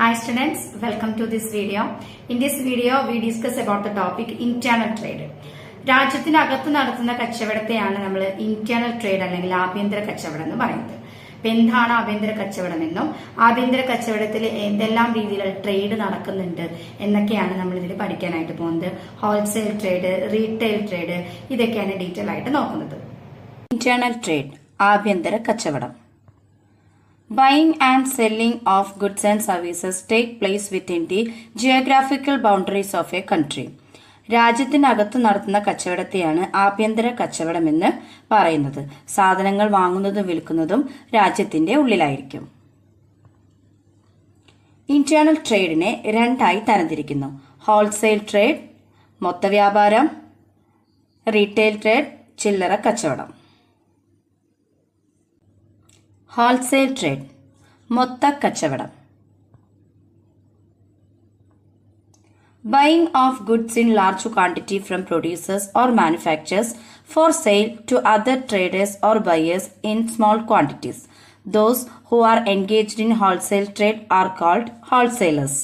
Hi students, welcome to this video. In this video, we discuss about the topic internal trade. രാജ്യത്തിനകത്ത് നടത്തുന്ന കച്ചവടത്തെയാണ് നമ്മൾ internal trade അല്ലെങ്കിൽ ആഭ്യന്തര കച്ചവടം എന്ന് പറയുന്നത്. അപ്പൊ എന്താണ് ആഭ്യന്തര കച്ചവടം എന്നും ആഭ്യന്തര കച്ചവടത്തിൽ എന്തെല്ലാം രീതിയിലുള്ള ട്രേഡ് നടക്കുന്നുണ്ട് എന്നൊക്കെയാണ് നമ്മൾ ഇതിൽ പഠിക്കാനായിട്ട് പോകുന്നത്. ഹോൾസെയിൽ ട്രേഡ്, റീറ്റെയിൽ ട്രേഡ്, ഇതൊക്കെയാണ് ഡീറ്റെയിൽ ആയിട്ട് നോക്കുന്നത്. ഇന്റേണൽ ട്രേഡ്, ആഭ്യന്തര കച്ചവടം. Buying and selling of goods and services take place within the geographical boundaries of a country. രാജ്യത്തിനകത്ത് നടത്തുന്ന കച്ചവടത്തെയാണ് ആഭ്യന്തര കച്ചവടം എന്ന് പറയുന്നത്. സാധനങ്ങൾ വാങ്ങുന്നതും വിൽക്കുന്നതും രാജ്യത്തിന്റെ ഉള്ളിലായിരിക്കും. ഇന്റേണൽ ട്രേഡിനെ രണ്ടായി തരംതിരിക്കുന്നു. ഹോൾസെയിൽ ട്രേഡ്, മൊത്തവ്യാപാരം, റീറ്റെയിൽ ട്രേഡ്, ചില്ലറ കച്ചവടം. ഹോൾസെയിൽ ട്രേഡ്, മൊത്ത കച്ചവടം. Buying of goods in large quantity from producers or manufacturers for sale to other traders or buyers in small quantities. Those who are engaged in wholesale trade are called wholesalers.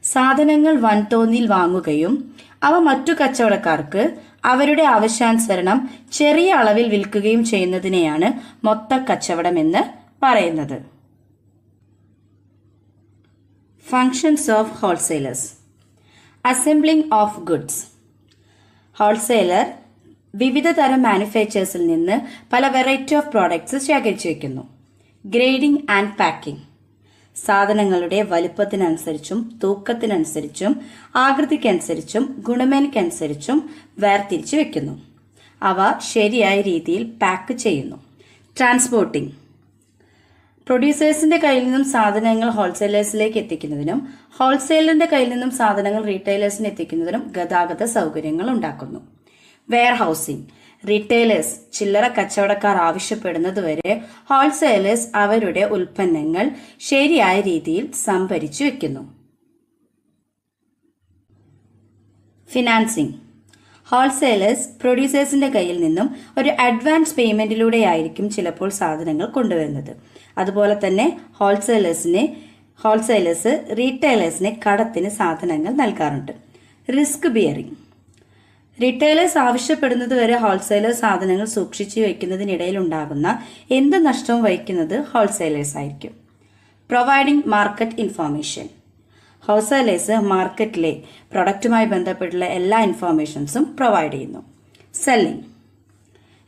സാധനങ്ങൾ വൻതോതിൽ വാങ്ങുകയും അവ മറ്റു കച്ചവടക്കാർക്ക് അവരുടെ ആവശ്യാനുസരണം ചെറിയ അളവിൽ വിൽക്കുകയും ചെയ്യുന്നതിനെയാണ് മൊത്ത കച്ചവടം എന്ന് പറയുന്നത്. Functions of wholesalers. Assembling of goods. Wholesaler വിവിധ തരം മാനുഫാക്ചേഴ്സിൽ നിന്ന് പല വെറൈറ്റി ഓഫ് പ്രോഡക്ട്സ് ശേഖരിച്ചു വയ്ക്കുന്നു. Grading and packing. സാധനങ്ങളുടെ വലുപ്പത്തിനനുസരിച്ചും തൂക്കത്തിനനുസരിച്ചും ആകൃതിക്കനുസരിച്ചും ഗുണമേന്മയ്ക്കനുസരിച്ചും വേർതിരിച്ചു വെക്കുന്നു. അവ ശരിയായ രീതിയിൽ പാക്ക് ചെയ്യുന്നു. ട്രാൻസ്പോർട്ടിംഗ്. പ്രൊഡ്യൂസേഴ്സിന്റെ കയ്യിൽ നിന്നും സാധനങ്ങൾ ഹോൾസെയിലേഴ്സിലേക്ക് എത്തിക്കുന്നതിനും ഹോൾസെയിലറിന്റെ കയ്യിൽ നിന്നും സാധനങ്ങൾ റീറ്റെയിലേഴ്സിന് എത്തിക്കുന്നതിനും ഗതാഗത സൗകര്യങ്ങൾ ഉണ്ടാക്കുന്നു. Wear housing. റീറ്റെയിലേഴ്സ് ചില്ലറ കച്ചവടക്കാർ ആവശ്യപ്പെടുന്നതുവരെ ഹോൾസെയിലേഴ്സ് അവരുടെ ഉൽപ്പന്നങ്ങൾ ശരിയായ രീതിയിൽ സംഭരിച്ചു വെക്കുന്നു. ഫിനാൻസിംഗ്. ഹോൾസെയിലേഴ്സ് പ്രൊഡ്യൂസേഴ്സിന്റെ കയ്യിൽ നിന്നും ഒരു അഡ്വാൻസ് പേയ്മെന്റിലൂടെയായിരിക്കും ചിലപ്പോൾ സാധനങ്ങൾ കൊണ്ടുവരുന്നത്. അതുപോലെ തന്നെ ഹോൾസെയിലേഴ്സ് റീറ്റെയിലേഴ്സിന് കടത്തിന് സാധനങ്ങൾ നൽകാറുണ്ട്. Risk bearing. റീറ്റെയിലേഴ്സ് ആവശ്യപ്പെടുന്നതുവരെ ഹോൾസെയിലേഴ്സ് സാധനങ്ങൾ സൂക്ഷിച്ചു വയ്ക്കുന്നതിനിടയിൽ ഉണ്ടാകുന്ന എന്ത് നഷ്ടവും വഹിക്കുന്നത് ഹോൾസെയിലേഴ്സ് ആയിരിക്കും. Providing market information. ഹോൾസെയിലേഴ്സ് മാർക്കറ്റിലെ പ്രൊഡക്റ്റുമായി ബന്ധപ്പെട്ടുള്ള എല്ലാ ഇൻഫോർമേഷൻസും പ്രൊവൈഡ് ചെയ്യുന്നു. സെല്ലിംഗ്.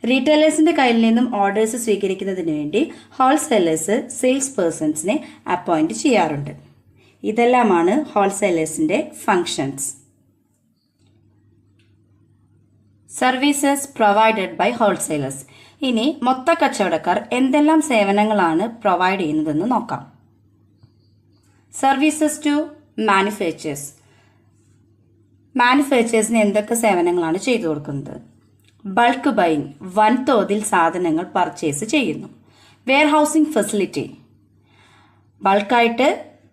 റീറ്റെയിലേഴ്സിന്റെ കയ്യിൽ നിന്നും ഓർഡേഴ്സ് സ്വീകരിക്കുന്നതിന് വേണ്ടി ഹോൾസെയിലേഴ്സ് സെയിൽസ് പേഴ്സൺസിനെ അപ്പോയിന്റ് ചെയ്യാറുണ്ട്. ഇതെല്ലാമാണ് ഹോൾസെയിലേഴ്സിന്റെ functions. Services provided by wholesalers. ഇനി മൊത്ത കച്ചവടക്കാർ എന്തെല്ലാം സേവനങ്ങളാണ് പ്രൊവൈഡ് ചെയ്യുന്നതെന്ന് നോക്കാം. Services to manufacturers. മാനുഫാക്ചേഴ്സിന് എന്തൊക്കെ സേവനങ്ങളാണ് ചെയ്തു കൊടുക്കുന്നത്? ബൾക്ക് ബൈയിങ്, വൻതോതിൽ സാധനങ്ങൾ പർച്ചേസ് ചെയ്യുന്നു. Warehousing facility. ബൾക്കായിട്ട്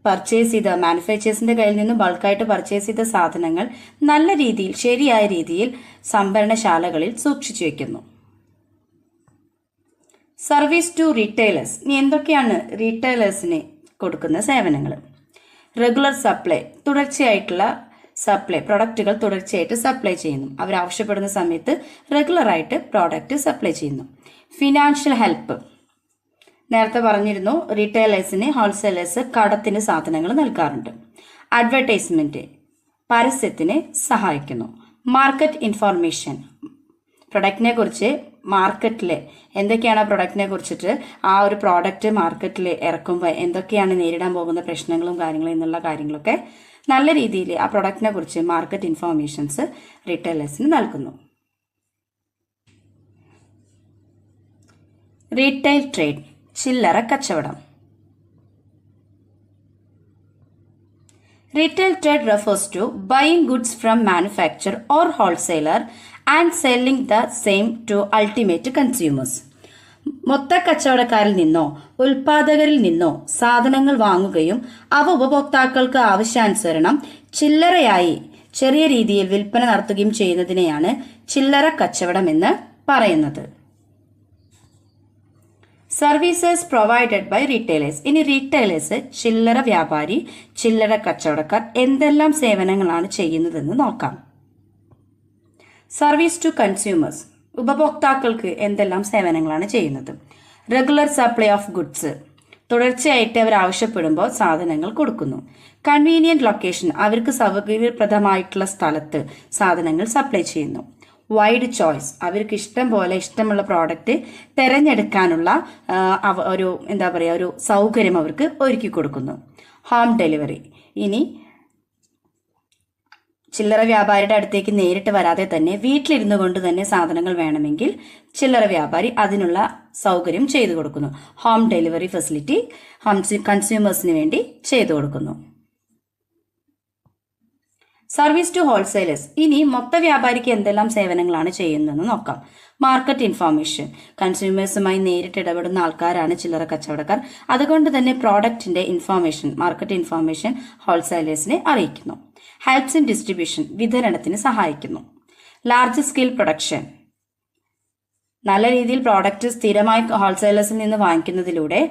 പർച്ചേസ് ചെയ്ത മാനുഫാക്ചേഴ്സിന്റെ കയ്യിൽ നിന്ന് ബൾക്കായിട്ട് പർച്ചേസ് ചെയ്ത സാധനങ്ങൾ നല്ല രീതിയിൽ ശരിയായ രീതിയിൽ സംഭരണശാലകളിൽ സൂക്ഷിച്ചു വയ്ക്കുന്നു. Service to retailers. ഇനി എന്തൊക്കെയാണ് റീറ്റെയിലേഴ്സിന് കൊടുക്കുന്ന സേവനങ്ങൾ? റെഗുലർ സപ്ലൈ, തുടർച്ചയായിട്ടുള്ള സപ്ലൈ, പ്രൊഡക്റ്റുകൾ തുടർച്ചയായിട്ട് സപ്ലൈ ചെയ്യുന്നു. അവർ ആവശ്യപ്പെടുന്ന സമയത്ത് റെഗുലറായിട്ട് പ്രോഡക്റ്റ് സപ്ലൈ ചെയ്യുന്നു. Financial help. നേരത്തെ പറഞ്ഞിരുന്നു റീറ്റെയിലേഴ്സിന് ഹോൾസെയിലേഴ്സ് കടത്തിന് സാധനങ്ങൾ നൽകാറുണ്ട്. അഡ്വർടൈസ്മെന്റ്, പരസ്യത്തിന് സഹായിക്കുന്നു. Market information. പ്രൊഡക്റ്റിനെ കുറിച്ച് മാർക്കറ്റിൽ എന്തൊക്കെയാണ് ആ പ്രൊഡക്റ്റിനെ കുറിച്ചിട്ട് ആ ഒരു പ്രോഡക്റ്റ് മാർക്കറ്റിൽ ഇറക്കുമ്പോൾ എന്തൊക്കെയാണ് നേരിടാൻ പോകുന്ന പ്രശ്നങ്ങളും കാര്യങ്ങളും എന്നുള്ള കാര്യങ്ങളൊക്കെ നല്ല രീതിയിൽ ആ പ്രൊഡക്റ്റിനെ കുറിച്ച് മാർക്കറ്റ് ഇൻഫോർമേഷൻസ് റീറ്റെയിലേഴ്സിന് നൽകുന്നു. റീറ്റെയിൽ ട്രേഡ്, ചില്ലറ കച്ചവടം. Retail trade refers to buying goods from manufacturer or wholesaler and selling the same to ultimate consumers. മൊത്ത കച്ചവടക്കാരിൽ നിന്നോ ഉൽപാദകരിൽ നിന്നോ സാധനങ്ങൾ വാങ്ങുകയും അവ ഉപഭോക്താക്കൾക്ക് ആവശ്യാനുസരണം ചില്ലറയായി ചെറിയ രീതിയിൽ വിൽപ്പന നടത്തുകയും ചെയ്യുന്നതിനെയാണ് ചില്ലറ കച്ചവടം എന്ന് പറയുന്നത്. Services provided by retailers. ഇനി റീറ്റെയിലേഴ്സ്, ചില്ലറ വ്യാപാരി, ചില്ലറ കച്ചവടക്കാർ എന്തെല്ലാം സേവനങ്ങളാണ് ചെയ്യുന്നതെന്ന് നോക്കാം. സർവീസ് ടു കൺസ്യൂമേഴ്സ്, ഉപഭോക്താക്കൾക്ക് എന്തെല്ലാം സേവനങ്ങളാണ് ചെയ്യുന്നത്. റെഗുലർ സപ്ലൈ ഓഫ് ഗുഡ്സ്, തുടർച്ചയായിട്ട് അവർ ആവശ്യപ്പെടുമ്പോൾ സാധനങ്ങൾ കൊടുക്കുന്നു. കൺവീനിയന്റ് ലൊക്കേഷൻ, അവർക്ക് സൗകര്യപ്രദമായിട്ടുള്ള സ്ഥലത്ത് സാധനങ്ങൾ സപ്ലൈ ചെയ്യുന്നു. വൈഡ് ചോയ്സ്, അവർക്ക് ഇഷ്ടം പോലെ ഇഷ്ടമുള്ള പ്രോഡക്റ്റ് തിരഞ്ഞെടുക്കാനുള്ള ഒരു സൗകര്യം അവർക്ക് ഒരുക്കി കൊടുക്കുന്നു. ഹോം ഡെലിവറി, ഇനി ചില്ലറ വ്യാപാരിയുടെ അടുത്തേക്ക് നേരിട്ട് വരാതെ തന്നെ വീട്ടിലിരുന്നു കൊണ്ട് തന്നെ സാധനങ്ങൾ വേണമെങ്കിൽ ചില്ലറ വ്യാപാരി അതിനുള്ള സൗകര്യം ചെയ്തു കൊടുക്കുന്നു. ഹോം ഡെലിവറി ഫെസിലിറ്റി കൺസ്യൂമേഴ്സിന് വേണ്ടി ചെയ്തു കൊടുക്കുന്നു. സർവീസ് ടു ഹോൾസെയിലേഴ്സ്, ഇനി മൊത്ത വ്യാപാരിക്ക് എന്തെല്ലാം സേവനങ്ങളാണ് ചെയ്യുന്നതെന്ന് നോക്കാം. മാർക്കറ്റ് ഇൻഫോർമേഷൻ, കൺസ്യൂമേഴ്സുമായി നേരിട്ട് ഇടപെടുന്ന ആൾക്കാരാണ് ചില്ലറ കച്ചവടക്കാർ. അതുകൊണ്ട് തന്നെ പ്രോഡക്റ്റിന്റെ ഇൻഫോർമേഷൻ, മാർക്കറ്റ് ഇൻഫോർമേഷൻ ഹോൾസെയിലേഴ്സിനെ അറിയിക്കുന്നു. ഹെൽപ്സ് ഇൻ ഡിസ്ട്രിബ്യൂഷൻ, വിതരണത്തിന് സഹായിക്കുന്നു. ലാർജ് സ്കെയിൽ പ്രൊഡക്ഷൻ, നല്ല രീതിയിൽ പ്രോഡക്റ്റ് സ്ഥിരമായി ഹോൾസെയിലേഴ്സിൽ നിന്ന് വാങ്ങിക്കുന്നതിലൂടെ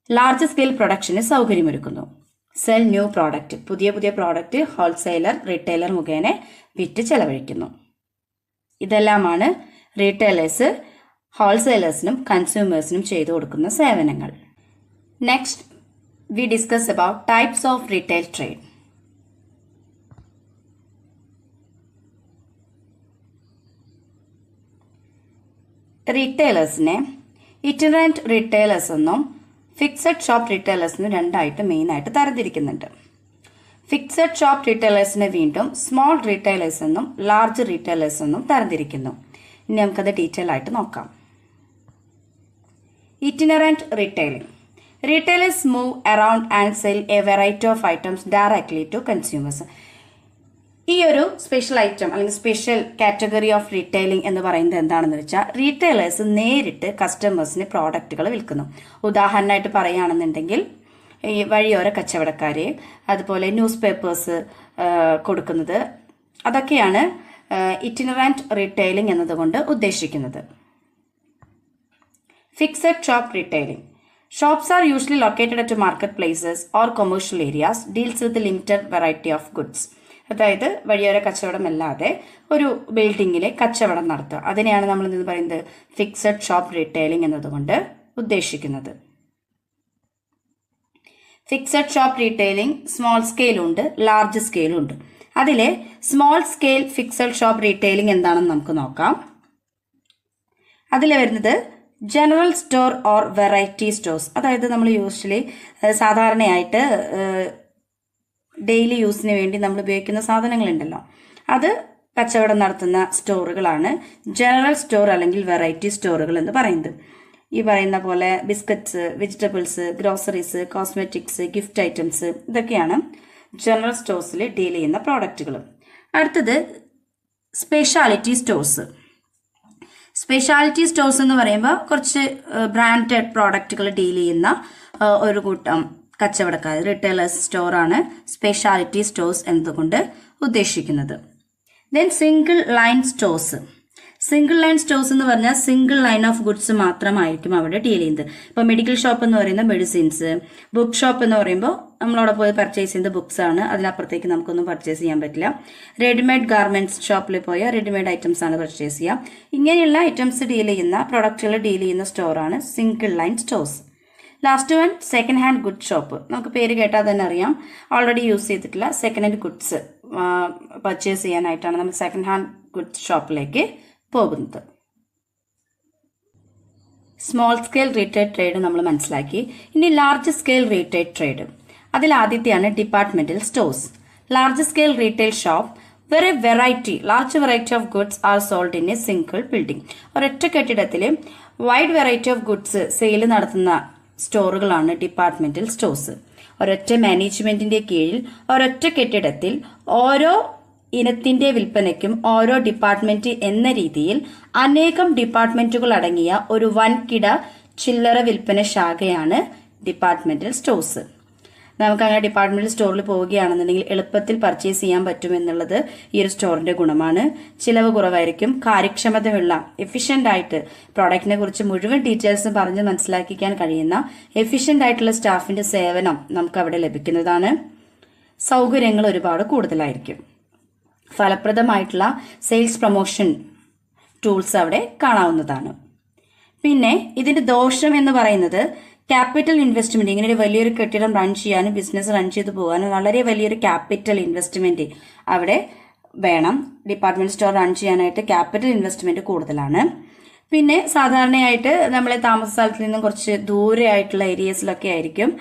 ലാർജ് സ്കെയിൽ പ്രൊഡക്ഷന് സൗകര്യമൊരുക്കുന്നു. സെൽ ന്യൂ പ്രോഡക്റ്റ്, പുതിയ പ്രോഡക്റ്റ് ഹോൾസെയിലർ റീറ്റെയിലർ മുഖേന വിറ്റ് ചെലവഴിക്കുന്നു. ഇതെല്ലാമാണ് റീറ്റെയിലേഴ്സ് ഹോൾസെയിലേഴ്സിനും കൺസ്യൂമേഴ്സിനും ചെയ്തു കൊടുക്കുന്ന സേവനങ്ങൾ. Next we discuss about types of retail trade. റീറ്റെയിലേഴ്സിനെ ഇറ്റിനറന്റ് റീറ്റെയിലേഴ്സ് എന്നും ഫിക്സഡ് ഷോപ്പ് റീറ്റെയിലേഴ്സിന് രണ്ടായിട്ട് മെയിനായിട്ട് തരംതിരിക്കുന്നുണ്ട്. ഫിക്സഡ് ഷോപ്പ് റീറ്റെയിലേഴ്സിനെ വീണ്ടും സ്മോൾ റീറ്റെയിലേഴ്സ് എന്നും ലാർജ് റീറ്റെയിലേഴ്സ് എന്നും തരംതിരിക്കുന്നു. ഇനി നമുക്കത് ഡീറ്റെയിൽ ആയിട്ട് നോക്കാം. Itinerant retailing, retailers move around and sell a variety of items directly to consumers. ഈ ഒരു സ്പെഷ്യൽ ഐറ്റം അല്ലെങ്കിൽ സ്പെഷ്യൽ കാറ്റഗറി ഓഫ് റീറ്റെയിലിംഗ് എന്ന് പറയുന്നത് എന്താണെന്ന് വെച്ചാൽ റീറ്റെയിലേഴ്സ് നേരിട്ട് കസ്റ്റമേഴ്സിന് പ്രോഡക്റ്റുകൾ വിൽക്കുന്നു. ഉദാഹരണമായിട്ട് പറയുകയാണെന്നുണ്ടെങ്കിൽ ഈ വഴിയോര കച്ചവടക്കാരെ, അതുപോലെ ന്യൂസ് പേപ്പേഴ്സ് കൊടുക്കുന്നത്, അതൊക്കെയാണ് ഇറ്റിനറന്റ് റീറ്റെയിലിംഗ് എന്നതുകൊണ്ട് ഉദ്ദേശിക്കുന്നത്. Fixed shop retailing, shops are usually located at market places or commercial areas, deals with limited variety of goods. അതായത് വഴിയോര കച്ചവടമല്ലാതെ ഒരു ബിൽഡിങ്ങിലെ കച്ചവടം നടത്തുക, അതിനെയാണ് നമ്മൾ ഇന്ന് പറയുന്നത് ഫിക്സഡ് ഷോപ്പ് റീറ്റെയിലിംഗ് എന്നതുകൊണ്ട് ഉദ്ദേശിക്കുന്നത്. ഫിക്സഡ് ഷോപ്പ് റീറ്റെയിലിംഗ് സ്മോൾ സ്കെയിലും ഉണ്ട്, ലാർജ് സ്കെയിലും ഉണ്ട്. അതിലെ small scale fixed shop retailing എന്താണെന്ന് നമുക്ക് നോക്കാം. അതിൽ വരുന്നത് general store or variety stores, അതായത് നമ്മൾ യൂഷ്വലി സാധാരണയായിട്ട് ഡെയിലി യൂസിന് വേണ്ടി നമ്മൾ ഉപയോഗിക്കുന്ന സാധനങ്ങളുണ്ടല്ലോ, അത് കച്ചവടം നടത്തുന്ന സ്റ്റോറുകളാണ് ജനറൽ സ്റ്റോർ അല്ലെങ്കിൽ വെറൈറ്റി സ്റ്റോറുകൾ എന്ന് പറയുന്നത്. ഈ പറയുന്ന പോലെ biscuits, vegetables, groceries, cosmetics, gift items, ഇതൊക്കെയാണ് ജനറൽ സ്റ്റോഴ്സിൽ ഡീൽ ചെയ്യുന്ന പ്രോഡക്റ്റുകൾ. അടുത്തത് സ്പെഷ്യാലിറ്റി സ്റ്റോഴ്സ്. സ്പെഷ്യാലിറ്റി സ്റ്റോഴ്സ് എന്ന് പറയുമ്പോൾ കുറച്ച് ബ്രാൻഡഡ് പ്രോഡക്റ്റുകൾ ഡീൽ ചെയ്യുന്ന ഒരു കൂട്ടം കച്ചവടക്കാർ, റീറ്റെയിലേഴ്സ് സ്റ്റോറാണ് സ്പെഷ്യാലിറ്റി സ്റ്റോഴ്സ് എന്നതുകൊണ്ട് ഉദ്ദേശിക്കുന്നത്. Then single line stores. Single line stores എന്ന് പറഞ്ഞാൽ സിംഗിൾ ലൈൻ ഓഫ് ഗുഡ്സ് മാത്രമായിരിക്കും അവിടെ ഡീൽ ചെയ്യുന്നത്. ഇപ്പോൾ മെഡിക്കൽ ഷോപ്പ് എന്ന് പറയുന്നത് മെഡിസിൻസ്, ബുക്ക് ഷോപ്പ് എന്ന് പറയുമ്പോൾ നമ്മളവിടെ പോയി പർച്ചേസ് ചെയ്യുന്നത് ബുക്സ് ആണ്, അതിനപ്പുറത്തേക്ക് നമുക്കൊന്നും പർച്ചേസ് ചെയ്യാൻ പറ്റില്ല. റെഡിമെയ്ഡ് ഗാർമെന്റ്സ് ഷോപ്പിൽ പോയാൽ റെഡിമെയ്ഡ് ഐറ്റംസ് ആണ് പർച്ചേസ് ചെയ്യുക. ഇങ്ങനെയുള്ള ഐറ്റംസ് ഡീൽ ചെയ്യുന്ന, പ്രൊഡക്റ്റുകൾ ഡീൽ ചെയ്യുന്ന സ്റ്റോറാണ് single line stores. Last one second hand good shop. നമുക്ക് പേര് കേട്ടാൽ തന്നെ അറിയാം, ഓൾറെഡി യൂസ് ചെയ്തിട്ടുള്ള സെക്കൻഡ് ഹാൻഡ് ഗുഡ്സ് പർച്ചേസ് ചെയ്യാനായിട്ടാണ് നമ്മൾ സെക്കൻഡ് ഹാൻഡ് ഗുഡ്സ് ഷോപ്പിലേക്ക് പോകുന്നത്. സ്മോൾ സ്കെയിൽ റീറ്റെയിൽ ട്രേഡ് നമ്മൾ മനസ്സിലാക്കി. ഇനി ലാർജ് സ്കെയിൽ റീറ്റെയിൽ ട്രേഡ്. അതിൽ ആദ്യത്തെയാണ് departmental stores. Large scale retail shop large variety of goods are sold in a single building. ഒരൊറ്റ കെട്ടിടത്തിൽ wide variety of goods sale നടത്തുന്ന സ്റ്റോറുകളാണ് ഡിപ്പാർട്ട്മെന്റൽ സ്റ്റോഴ്സ്. ഒരൊറ്റ മാനേജ്മെന്റിന്റെ കീഴിൽ ഒരൊറ്റ കെട്ടിടത്തിൽ ഓരോ ഇനത്തിന്റെ വിൽപ്പനയ്ക്കും ഓരോ ഡിപ്പാർട്ട്മെന്റ് എന്ന രീതിയിൽ അനേകം ഡിപ്പാർട്ട്മെന്റുകൾ അടങ്ങിയ ഒരു വൻകിട ചില്ലറ വിൽപ്പന ശാഖയാണ് ഡിപ്പാർട്ട്മെന്റൽ സ്റ്റോഴ്സ്. നമുക്ക് അങ്ങനെ ഡിപ്പാർട്ട്മെന്റൽ സ്റ്റോറിൽ പോവുകയാണെന്നുണ്ടെങ്കിൽ എളുപ്പത്തിൽ പർച്ചേസ് ചെയ്യാൻ പറ്റും എന്നുള്ളത് ഈ ഒരു സ്റ്റോറിന്റെ ഗുണമാണ്. ചിലവ് കുറവായിരിക്കും, കാര്യക്ഷമതയുള്ള എഫിഷ്യന്റ് ആയിട്ട് പ്രോഡക്റ്റിനെ കുറിച്ച് മുഴുവൻ ഡീറ്റെയിൽസും പറഞ്ഞ് മനസ്സിലാക്കിക്കാൻ കഴിയുന്ന എഫിഷ്യന്റ് ആയിട്ടുള്ള സ്റ്റാഫിന്റെ സേവനം നമുക്ക് അവിടെ ലഭിക്കുന്നതാണ്. സൗകര്യങ്ങൾ ഒരുപാട് കൂടുതലായിരിക്കും. ഫലപ്രദമായിട്ടുള്ള സെയിൽസ് പ്രൊമോഷൻ ടൂൾസ് അവിടെ കാണാവുന്നതാണ്. പിന്നെ ഇതിന്റെ ദോഷം എന്ന് പറയുന്നത് ക്യാപിറ്റൽ ഇൻവെസ്റ്റ്മെന്റ്. ഇങ്ങനെ ഒരു വലിയൊരു കെട്ടിടം റൺ ചെയ്യാനും ബിസിനസ് റൺ ചെയ്തു പോകാനും വളരെ വലിയൊരു ക്യാപിറ്റൽ ഇൻവെസ്റ്റ്മെന്റ് അവിടെ വേണം. ഡിപ്പാർട്ട്മെന്റ് സ്റ്റോർ റൺ ചെയ്യാനായിട്ട് ക്യാപിറ്റൽ ഇൻവെസ്റ്റ്മെന്റ് കൂടുതലാണ്. പിന്നെ സാധാരണയായിട്ട് നമ്മളെ താമസ സ്ഥലത്ത് നിന്നും കുറച്ച് ദൂരെ ആയിട്ടുള്ള ഏരിയസിലൊക്കെ ആയിരിക്കും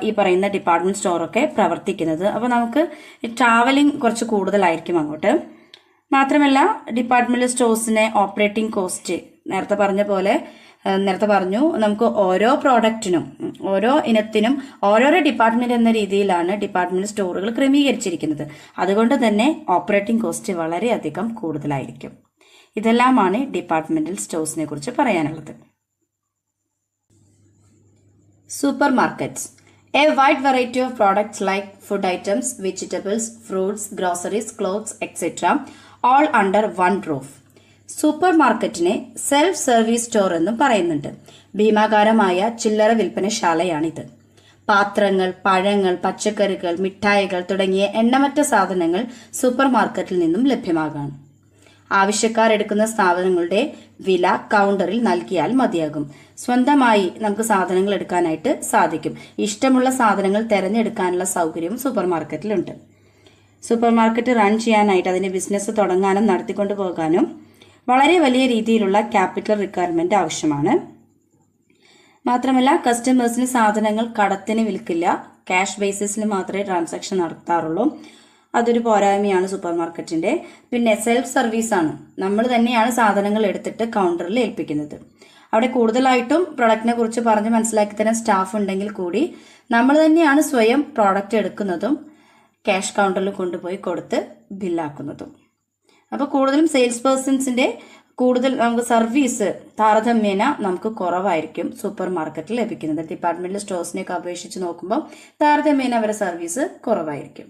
ഈ പറയുന്ന ഡിപ്പാർട്ട്മെന്റ് സ്റ്റോറൊക്കെ പ്രവർത്തിക്കുന്നത്. അപ്പോൾ നമുക്ക് ട്രാവലിംഗ് കുറച്ച് കൂടുതലായിരിക്കും അങ്ങോട്ട്. മാത്രമല്ല ഡിപ്പാർട്ട്മെന്റ് സ്റ്റോഴ്സിനെ ഓപ്പറേറ്റിംഗ് കോസ്റ്റ് നേരത്തെ പറഞ്ഞു നമുക്ക് ഓരോ പ്രോഡക്റ്റിനും ഓരോ ഇനത്തിനും ഓരോരോ ഡിപ്പാർട്ട്മെന്റ് എന്ന രീതിയിലാണ് ഡിപ്പാർട്ട്മെന്റ് സ്റ്റോറുകൾ ക്രമീകരിച്ചിരിക്കുന്നത്. അതുകൊണ്ട് തന്നെ ഓപ്പറേറ്റിംഗ് കോസ്റ്റ് വളരെയധികം കൂടുതലായിരിക്കും. ഇതെല്ലാമാണ് ഡിപ്പാർട്ട്മെന്റൽ സ്റ്റോഴ്സിനെ കുറിച്ച് പറയാനുള്ളത്. Super markets. A wide variety of products like food items, vegetables, fruits, groceries, clothes, etc. all under one roof. Super മാർക്കറ്റിനെ സെൽഫ് സർവീസ് സ്റ്റോർ എന്നും പറയുന്നുണ്ട്. ഭീമാകാരമായ ചില്ലറ വിൽപ്പനശാലയാണിത്. പാത്രങ്ങൾ, പഴങ്ങൾ, പച്ചക്കറികൾ, മിഠായികൾ തുടങ്ങിയ എണ്ണമറ്റ സാധനങ്ങൾ സൂപ്പർ മാർക്കറ്റിൽ നിന്നും ലഭ്യമാകാം. ആവശ്യക്കാർ എടുക്കുന്ന സാധനങ്ങളുടെ വില കൗണ്ടറിൽ നൽകിയാൽ മതിയാകും. സ്വന്തമായി നമുക്ക് സാധനങ്ങൾ എടുക്കാനായിട്ട് സാധിക്കും. ഇഷ്ടമുള്ള സാധനങ്ങൾ തിരഞ്ഞെടുക്കാനുള്ള സൗകര്യവും സൂപ്പർ മാർക്കറ്റിലുണ്ട്. സൂപ്പർ മാർക്കറ്റ് റൺ ചെയ്യാനായിട്ട് അതിന്റെ ബിസിനസ് തുടങ്ങാനും നടത്തിക്കൊണ്ടു പോകാനും വളരെ വലിയ രീതിയിലുള്ള ക്യാപിറ്റൽ റിക്വയർമെന്റ് ആവശ്യമാണ്. മാത്രമല്ല കസ്റ്റമേഴ്സിന് സാധനങ്ങൾ കടത്തിന് വിൽക്കില്ല, ക്യാഷ് ബേസിസിൽ മാത്രമേ ട്രാൻസാക്ഷൻ നടത്താറുള്ളൂ. അതൊരു പോരായ്മയാണ് സൂപ്പർ മാർക്കറ്റിന്റെ. പിന്നെ സെൽഫ് സർവീസ് ആണ്. നമ്മൾ തന്നെയാണ് സാധനങ്ങൾ എടുത്തിട്ട് കൗണ്ടറിൽ ഏൽപ്പിക്കുന്നത്. അവിടെ കൂടുതലായിട്ടും പ്രൊഡക്റ്റിനെ കുറിച്ച് പറഞ്ഞ് മനസ്സിലാക്കി തരാൻ സ്റ്റാഫ് ഉണ്ടെങ്കിൽ കൂടി നമ്മൾ തന്നെയാണ് സ്വയം പ്രോഡക്റ്റ് എടുക്കുന്നതും ക്യാഷ് കൗണ്ടറിൽ കൊണ്ടുപോയി കൊടുത്ത് ബില്ലാക്കുന്നതും. അപ്പോൾ കൂടുതലും സെയിൽസ് പേഴ്സൺസിന്റെ കൂടുതൽ നമുക്ക് സർവീസ് താരതമ്യേന നമുക്ക് കുറവായിരിക്കും സൂപ്പർ മാർക്കറ്റിൽ ലഭിക്കുന്നത്. ഡിപ്പാർട്ട്മെന്റൽ സ്റ്റോഴ്സിനെയൊക്കെ അപേക്ഷിച്ച് നോക്കുമ്പോൾ താരതമ്യേന അവരുടെ സർവീസ് കുറവായിരിക്കും.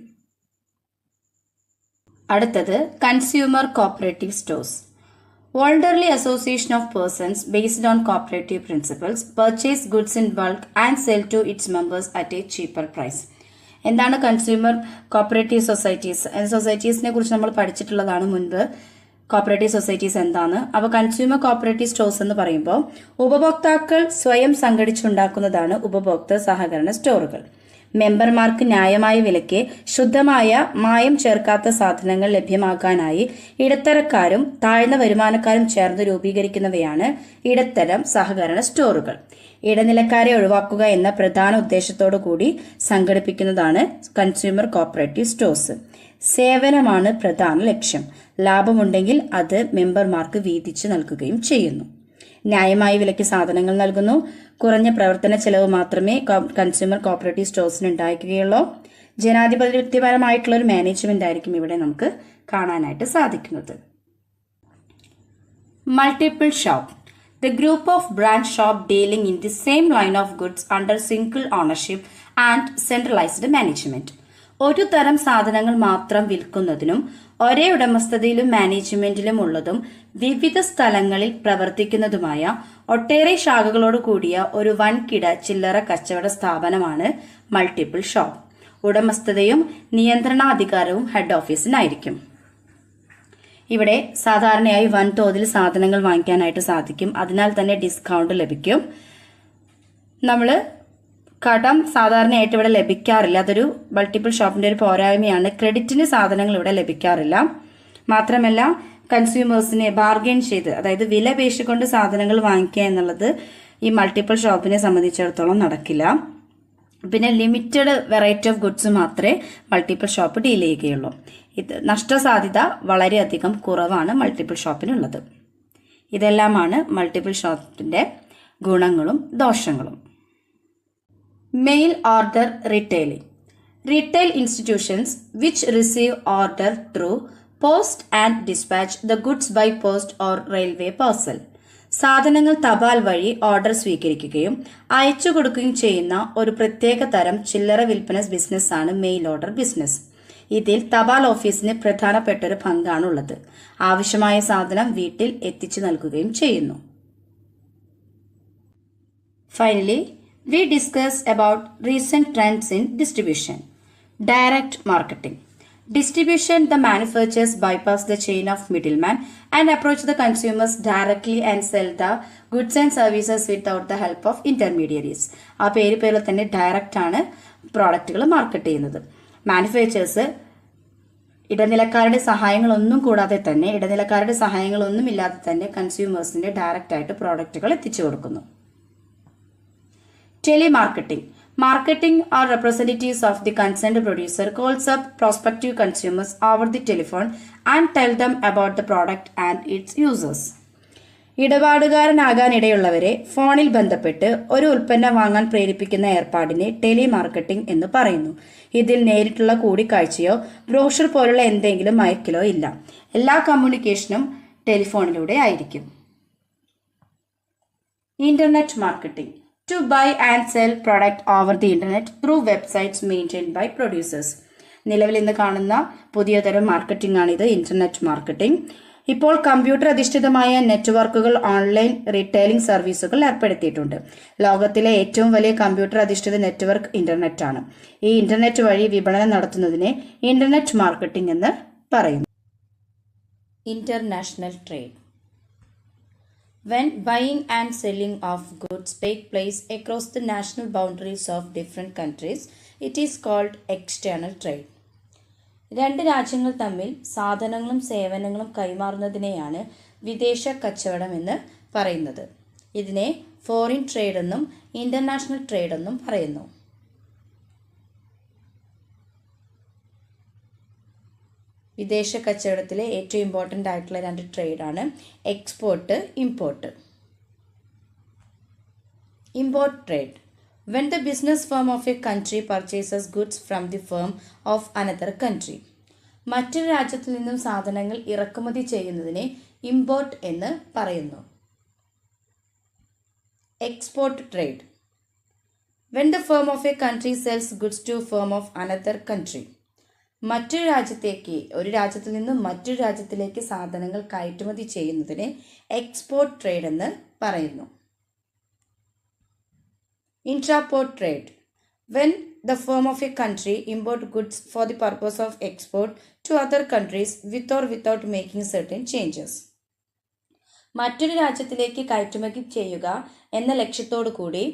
അടുത്തത് consumer cooperative stores. Voluntarily association of persons based on cooperative principles purchase goods in bulk and sell to its members at a cheaper price. എന്താണ് കൺസ്യൂമർ കോപ്പറേറ്റീവ് സൊസൈറ്റീസ്? സൊസൈറ്റീസിനെ കുറിച്ച് നമ്മൾ പഠിച്ചിട്ടുള്ളതാണ് മുൻപ്. കോപ്പറേറ്റീവ് സൊസൈറ്റീസ് എന്താണ്? അപ്പോൾ കൺസ്യൂമർ കോപ്പറേറ്റീവ് സ്റ്റോഴ്സ് എന്ന് പറയുമ്പോൾ ഉപഭോക്താക്കൾ സ്വയം സംഘടിച്ചുണ്ടാക്കുന്നതാണ് ഉപഭോക്തൃ സഹകരണ സ്റ്റോറുകൾ. മെമ്പർമാർക്ക് ന്യായമായ വിലയ്ക്ക് ശുദ്ധമായ മായം ചേർക്കാത്ത സാധനങ്ങൾ ലഭ്യമാക്കാനായി ഇടത്തരക്കാരും താഴ്ന്ന വരുമാനക്കാരും ചേർന്ന് രൂപീകരിക്കുന്നവയാണ് ഇടത്തരം സഹകരണ സ്റ്റോറുകൾ. ഇടനിലക്കാരെ ഒഴിവാക്കുക എന്ന പ്രധാന ഉദ്ദേശത്തോടു കൂടി സംഘടിപ്പിക്കുന്നതാണ് കൺസ്യൂമർ കോപ്പറേറ്റീവ് സ്റ്റോഴ്സ്. സേവനമാണ് പ്രധാന ലക്ഷ്യം. ലാഭമുണ്ടെങ്കിൽ അത് മെമ്പർമാർക്ക് വീതിച്ചു നൽകുകയും ചെയ്യുന്നു. ന്യായമായ വിലയ്ക്ക് സാധനങ്ങൾ നൽകുന്നു. കുറഞ്ഞ പ്രവർത്തന ചെലവ് മാത്രമേ കൺസ്യൂമർ കോപ്പറേറ്റീവ് സ്റ്റോഴ്സിന് ഉണ്ടായിരിക്കുകയുള്ളൂ. ജനാധിപത്യപരമായിട്ടുള്ള ഒരു മാനേജ്മെന്റ് ആയിരിക്കും ഇവിടെ നമുക്ക് കാണാനായിട്ട് സാധിക്കുന്നത്. Multiple shop. The group of branch shop dealing in the same line of goods under single ownership and centralized management. ഒരു തരം സാധനങ്ങൾ മാത്രം വിൽക്കുന്നതിനും ഒരേ ഉടമസ്ഥതയിലും മാനേജ്മെന്റിലും ഉള്ളതും വിവിധ സ്ഥലങ്ങളിൽ പ്രവർത്തിക്കുന്നതുമായ ഒട്ടേറെ ശാഖകളോട് കൂടിയ ഒരു വൻകിട ചില്ലറ കച്ചവട സ്ഥാപനമാണ് മൾട്ടിപ്പിൾ ഷോപ്പ്. ഉടമസ്ഥതയും നിയന്ത്രണാധികാരവും ഹെഡ് ഓഫീസിനായിരിക്കും. ഇവിടെ സാധാരണയായി വൻതോതിൽ സാധനങ്ങൾ വാങ്ങിക്കാനായിട്ട് സാധിക്കും. അതിനാൽ തന്നെ ഡിസ്കൗണ്ട് ലഭിക്കും. നമ്മൾ കടം സാധാരണയായിട്ട് ഇവിടെ ലഭിക്കാറില്ല. അതൊരു മൾട്ടിപ്പിൾ ഷോപ്പിന്റെ ഒരു പോരായ്മയാണ്. ക്രെഡിറ്റിന് സാധനങ്ങൾ ഇവിടെ ലഭിക്കാറില്ല. മാത്രമല്ല കൺസ്യൂമേഴ്സിനെ ബാർഗെയിൻ ചെയ്ത്, അതായത് വില പേശിക്കൊണ്ട് സാധനങ്ങൾ വാങ്ങിക്കുക എന്നുള്ളത് ഈ മൾട്ടിപ്പിൾ ഷോപ്പിനെ സംബന്ധിച്ചിടത്തോളം നടക്കില്ല. പിന്നെ ലിമിറ്റഡ് വെറൈറ്റി ഓഫ് ഗുഡ്സ് മാത്രമേ മൾട്ടിപ്പിൾ ഷോപ്പ് ഡീൽ ചെയ്യുകയുള്ളൂ. ഇത് നഷ്ടസാധ്യത വളരെയധികം കുറവാണ് മൾട്ടിപ്പിൾ ഷോപ്പിനുള്ളത്. ഇതെല്ലാമാണ് മൾട്ടിപ്പിൾ ഷോപ്പിന്റെ ഗുണങ്ങളും ദോഷങ്ങളും. Mail order retailing. Retail institutions which receive order through post and dispatch the goods by post or railway parcel. സാധനങ്ങൾ തപാൽ വഴി ഓർഡർ സ്വീകരിക്കുകയും അയച്ചു കൊടുക്കുകയും ചെയ്യുന്ന ഒരു പ്രത്യേക തരം ചില്ലറ വിൽപ്പന ബിസിനസ്സാണ് മെയിൽ ഓർഡർ ബിസിനസ്. ഇതിൽ തപാൽ ഓഫീസിന് പ്രധാനപ്പെട്ട ഒരു പങ്കാണുള്ളത്. ആവശ്യമായ സാധനം വീട്ടിൽ എത്തിച്ചു നൽകുകയും ചെയ്യുന്നു. Finally, we discuss about recent trends in distribution. Direct marketing. Distribution, the manufacturers bypass the chain of middlemen and approach the consumers directly and sell the goods and services without the help of intermediaries. ആ പേര് തന്നെ direct ആണ് പ്രോഡക്റ്റുകൾ market ചെയ്യുന്നത്. Manufacturers ഇടനിലക്കാരുടെ സഹായങ്ങളൊന്നും ഇല്ലാതെ തന്നെ കൺസ്യൂമേഴ്സിന് direct ആയിട്ട് പ്രോഡക്റ്റുകൾ എത്തിച്ചു കൊടുക്കുന്നു. Telemarketing. Marketing or representatives of the concerned producer calls up prospective consumers over the telephone and tell them about the product and its uses. ഇടപാടുകാരനാകാനിടയുള്ളവരെ ഫോണിൽ ബന്ധപ്പെട്ട് ഒരു ഉൽപ്പന്നം വാങ്ങാൻ പ്രേരിപ്പിക്കുന്ന ഏർപ്പാടിനെ ടെലിമാർക്കറ്റിംഗ് എന്ന് പറയുന്നു. ഇതിൽ നേരിട്ടുള്ള കൂടിക്കാഴ്ചയോ ബ്രോഷർ പോലുള്ള എന്തെങ്കിലും അയക്കലോ ഇല്ല. എല്ലാ കമ്മ്യൂണിക്കേഷനും ടെലിഫോണിലൂടെ ആയിരിക്കും. Internet marketing. To buy and sell product over the internet through websites maintained by producers. നിലവിൽ ഇന്ന് കാണുന്ന പുതിയ തരം മാർക്കറ്റിംഗ് ആണിത്, ഇന്റർനെറ്റ് മാർക്കറ്റിംഗ്. ഇപ്പോൾ കമ്പ്യൂട്ടർ അധിഷ്ഠിതമായ നെറ്റ്വർക്കുകൾ ഓൺലൈൻ റീറ്റെയിലിംഗ് സർവീസുകൾ ഏർപ്പെടുത്തിയിട്ടുണ്ട്. ലോകത്തിലെ ഏറ്റവും വലിയ കമ്പ്യൂട്ടർ അധിഷ്ഠിത നെറ്റ്വർക്ക് ഇന്റർനെറ്റ് ആണ്. ഈ ഇന്റർനെറ്റ് വഴി വിപണനം നടത്തുന്നതിനെ ഇന്റർനെറ്റ് മാർക്കറ്റിംഗ് എന്ന് പറയുന്നു. International trade. When buying and selling of goods take place across the national boundaries of different countries, it is called external trade. രണ്ട് രാജ്യങ്ങൾ തമ്മിൽ സാധനങ്ങളും സേവനങ്ങളും കൈമാറുന്നതിനെയാണ് വിദേശ കച്ചവടം എന്ന് പറയുന്നത്. ഇതിനെ ഫോറിൻ ട്രേഡ് എന്നും ഇന്റർനാഷണൽ ട്രേഡ് എന്നും പറയുന്നു. വിദേശ കച്ചവടത്തിലെ ഏറ്റവും ഇമ്പോർട്ടൻ്റ് ആയിട്ടുള്ള രണ്ട് ട്രേഡാണ് export, import. Import trade. When the business firm of a country purchases goods from the firm of another country. മറ്റൊരു രാജ്യത്തിൽ നിന്നും സാധനങ്ങൾ ഇറക്കുമതി ചെയ്യുന്നതിനെ ഇമ്പോർട്ട് എന്ന് പറയുന്നു. Export trade. When the firm of a country sells goods to a firm of another country. ഒരു രാജ്യത്തിൽ നിന്നും മറ്റൊരു രാജ്യത്തിലേക്ക് സാധനങ്ങൾ കയറ്റുമതി ചെയ്യുന്നതിനെ എക്സ്പോർട്ട് ട്രേഡ് എന്ന് പറയുന്നു. ഇൻട്രാപോർട്ട് trade. When the firm of a country import goods for the purpose of export to other countries with or without making certain changes. മറ്റൊരു രാജ്യത്തിലേക്ക് കയറ്റുമതി ചെയ്യുക എന്ന ലക്ഷ്യത്തോടു കൂടി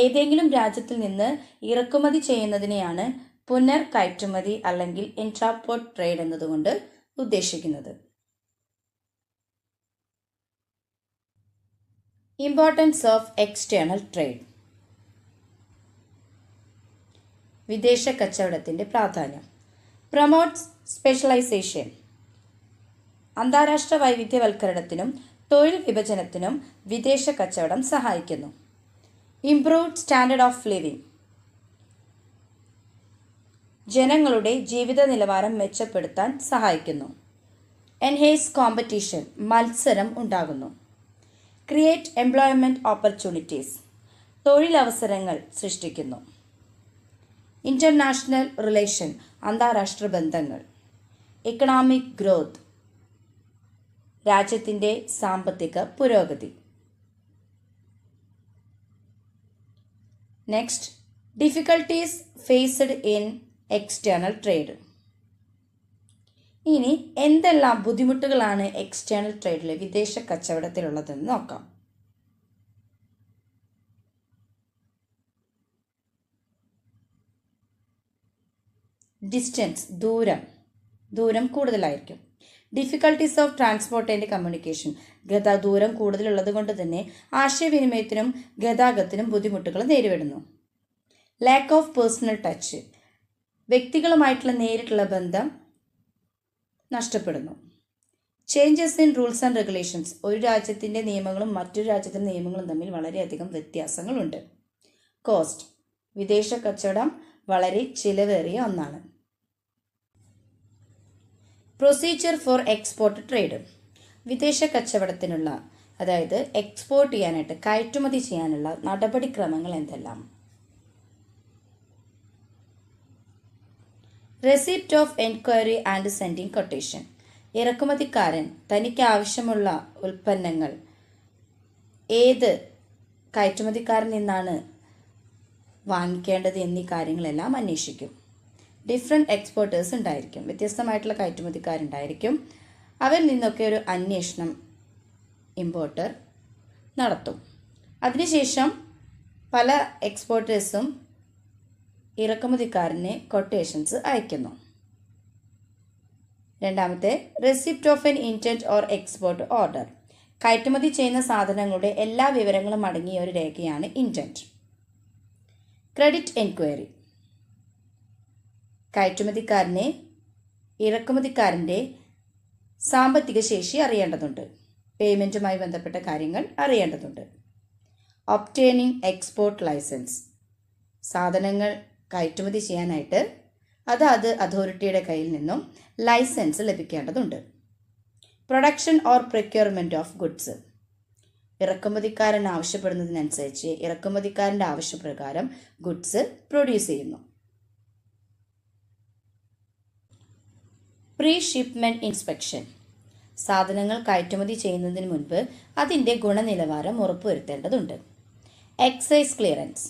ഏതെങ്കിലും രാജ്യത്തിൽ നിന്ന് ഇറക്കുമതി ചെയ്യുന്നതിനെയാണ് പുനർ കയറ്റുമതി അല്ലെങ്കിൽ ഇൻട്രാപോർട്ട് ട്രേഡ് എന്നതുകൊണ്ട് ഉദ്ദേശിക്കുന്നത്. Importance of external trade. വിദേശ കച്ചവടത്തിന്റെ പ്രാധാന്യം. Promotes specialisation. അന്താരാഷ്ട്ര വൈവിധ്യവൽക്കരണത്തിനും തൊഴിൽ വിഭജനത്തിനും വിദേശ കച്ചവടം സഹായിക്കുന്നു. Improved standard of living. ജനങ്ങളുടെ ജീവിത നിലവാരം മെച്ചപ്പെടുത്താൻ സഹായിക്കുന്നു. Enhance competition. മത്സരം ഉണ്ടാകുന്നു. Create employment opportunities. തൊഴിലവസരങ്ങൾ സൃഷ്ടിക്കുന്നു. International relation. അന്താരാഷ്ട്ര ബന്ധങ്ങൾ. Economic growth. രാജ്യത്തിൻ്റെ സാമ്പത്തിക പുരോഗതി. Next, difficulties faced in external trade. ഇനി എന്തെല്ലാം ബുദ്ധിമുട്ടുകളാണ് എക്സ്റ്റേണൽ ട്രേഡിലെ വിദേശ കച്ചവടത്തിലുള്ളതെന്ന് നോക്കാം. ഡിസ്റ്റൻസ്. ദൂരം കൂടുതലായിരിക്കും. Difficulties of transport and communication. ദൂരം കൂടുതലുള്ളത് കൊണ്ട് തന്നെ ആശയവിനിമയത്തിനും ഗതാഗതത്തിനും ബുദ്ധിമുട്ടുകൾ നേരിടുന്നു. Lack of personal touch. വ്യക്തികളുമായിട്ടുള്ള നേരിട്ടുള്ള ബന്ധം നഷ്ടപ്പെടുന്നു. Changes in rules and regulations. ഒരു രാജ്യത്തിൻ്റെ നിയമങ്ങളും മറ്റൊരു രാജ്യത്തിൻ്റെ നിയമങ്ങളും തമ്മിൽ വളരെയധികം വ്യത്യാസങ്ങളുണ്ട്. കോസ്റ്റ്. വിദേശ കച്ചവടം വളരെ ചിലവേറിയ ഒന്നാണ്. Procedure for export trade. വിദേശ കച്ചവടത്തിനുള്ള അതായത് എക്സ്പോർട്ട് ചെയ്യാനായിട്ട് കയറ്റുമതി ചെയ്യാനുള്ള നടപടിക്രമങ്ങൾ എന്തെല്ലാം? Receipt of enquiry and sending quotation. ഇറക്കുമതിക്കാരൻ തനിക്ക് ആവശ്യമുള്ള ഉൽപ്പന്നങ്ങൾ ഏത് കയറ്റുമതിക്കാരിൽ നിന്നാണ് വാങ്ങിക്കേണ്ടത് എന്നീ കാര്യങ്ങളെല്ലാം അന്വേഷിക്കും. ഡിഫറെൻറ്റ് എക്സ്പോർട്ടേഴ്സ് ഉണ്ടായിരിക്കും, വ്യത്യസ്തമായിട്ടുള്ള കയറ്റുമതിക്കാരുണ്ടായിരിക്കും. അവരിൽ നിന്നൊക്കെ ഒരു അന്വേഷണം ഇമ്പോർട്ടർ നടത്തും. അതിനുശേഷം പല എക്സ്പോർട്ടേഴ്സും ഇറക്കുമതിക്കാരന് കൊട്ടേഷൻസ് അയക്കുന്നു. രണ്ടാമത്തെ, receipt of an indent or export order. കയറ്റുമതി ചെയ്യുന്ന സാധനങ്ങളുടെ എല്ലാ വിവരങ്ങളും അടങ്ങിയ ഒരു രേഖയാണ് ഇൻറ്റൻറ്റ്. Credit enquiry. കയറ്റുമതിക്കാരനെ ഇറക്കുമതിക്കാരൻ്റെ സാമ്പത്തിക ശേഷി അറിയേണ്ടതുണ്ട്, പേയ്മെൻറ്റുമായി ബന്ധപ്പെട്ട കാര്യങ്ങൾ അറിയേണ്ടതുണ്ട്. Obtaining export licence. സാധനങ്ങൾ കയറ്റുമതി ചെയ്യാനായിട്ട് അത് അതോറിറ്റിയുടെ കയ്യിൽ നിന്നും ലൈസൻസ് ലഭിക്കേണ്ടതുണ്ട്. Production or procurement of goods. ഇറക്കുമതിക്കാരൻ ആവശ്യപ്പെടുന്നതിനനുസരിച്ച് ഇറക്കുമതിക്കാരൻ്റെ ആവശ്യപ്രകാരം ഗുഡ്സ് പ്രൊഡ്യൂസ് ചെയ്യുന്നു. Pre shipment inspection. സാധനങ്ങൾ കയറ്റുമതി ചെയ്യുന്നതിന് മുൻപ് അതിൻ്റെ ഗുണനിലവാരം ഉറപ്പുവരുത്തേണ്ടതുണ്ട്. Excise clearance.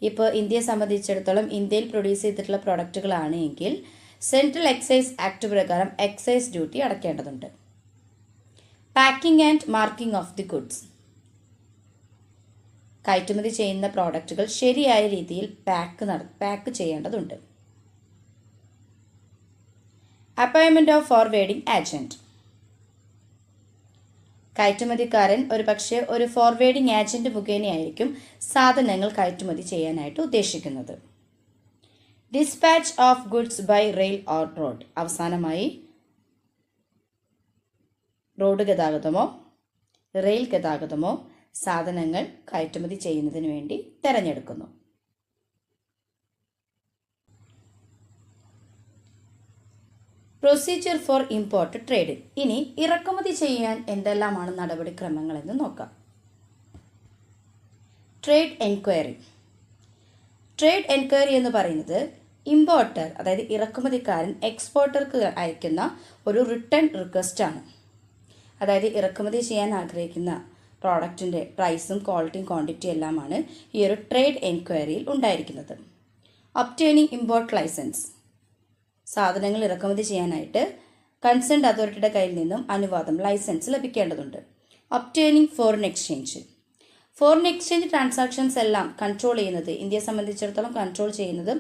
ഇപ്പോൾ ഇന്ത്യയെ സംബന്ധിച്ചിടത്തോളം ഇന്ത്യയിൽ പ്രൊഡ്യൂസ് ചെയ്തിട്ടുള്ള പ്രൊഡക്റ്റുകളാണ് എങ്കിൽ സെൻട്രൽ എക്സൈസ് ആക്ട് പ്രകാരം എക്സൈസ് ഡ്യൂട്ടി അടയ്ക്കേണ്ടതുണ്ട്. Packing and marking of the goods. കയറ്റുമതി ചെയ്യുന്ന പ്രോഡക്റ്റുകൾ ശരിയായ രീതിയിൽ പാക്ക് ചെയ്യേണ്ടതുണ്ട്. Appointment of forwarding agent. കയറ്റുമതിക്കാരൻ ഒരു ഫോർവേഡിംഗ് ഏജൻറ്റ് മുഖേനയായിരിക്കും സാധനങ്ങൾ കയറ്റുമതി ചെയ്യാനായിട്ട് ഉദ്ദേശിക്കുന്നത്. Dispatch of goods by rail or road. അവസാനമായി റോഡ് ഗതാഗതമോ റെയിൽ ഗതാഗതമോ സാധനങ്ങൾ കയറ്റുമതി ചെയ്യുന്നതിന് വേണ്ടി തിരഞ്ഞെടുക്കുന്നു. Procedure for import trade. ഇനി ഇറക്കുമതി ചെയ്യാൻ എന്തെല്ലാമാണ് നടപടിക്രമങ്ങളെന്ന് നോക്കാം. Trade enquiry. ട്രേഡ് എൻക്വയറി എന്ന് പറയുന്നത് ഇമ്പോർട്ടർ, അതായത് ഇറക്കുമതിക്കാരൻ എക്സ്പോർട്ടർക്ക് അയക്കുന്ന ഒരു റിട്ടേൺ റിക്വസ്റ്റ് ആണ്. അതായത് ഇറക്കുമതി ചെയ്യാൻ ആഗ്രഹിക്കുന്ന പ്രോഡക്റ്റിൻ്റെ പ്രൈസും ക്വാളിറ്റിയും ക്വാണ്ടിറ്റിയും എല്ലാമാണ് ഈ ഒരു ട്രേഡ് എൻക്വയറിയിൽ ഉണ്ടായിരിക്കുന്നത്. Obtaining import licence. സാധനങ്ങൾ ഇറക്കുമതി ചെയ്യാനായിട്ട് കൺസേൺഡ് അതോറിറ്റിയുടെ കയ്യിൽ നിന്നും അനുവാദം, ലൈസൻസ് ലഭിക്കേണ്ടതുണ്ട്. Obtaining foreign exchange. Foreign exchange transactions എല്ലാം കൺട്രോൾ ചെയ്യുന്നത്, ഇന്ത്യയെ സംബന്ധിച്ചിടത്തോളം കൺട്രോൾ ചെയ്യുന്നത്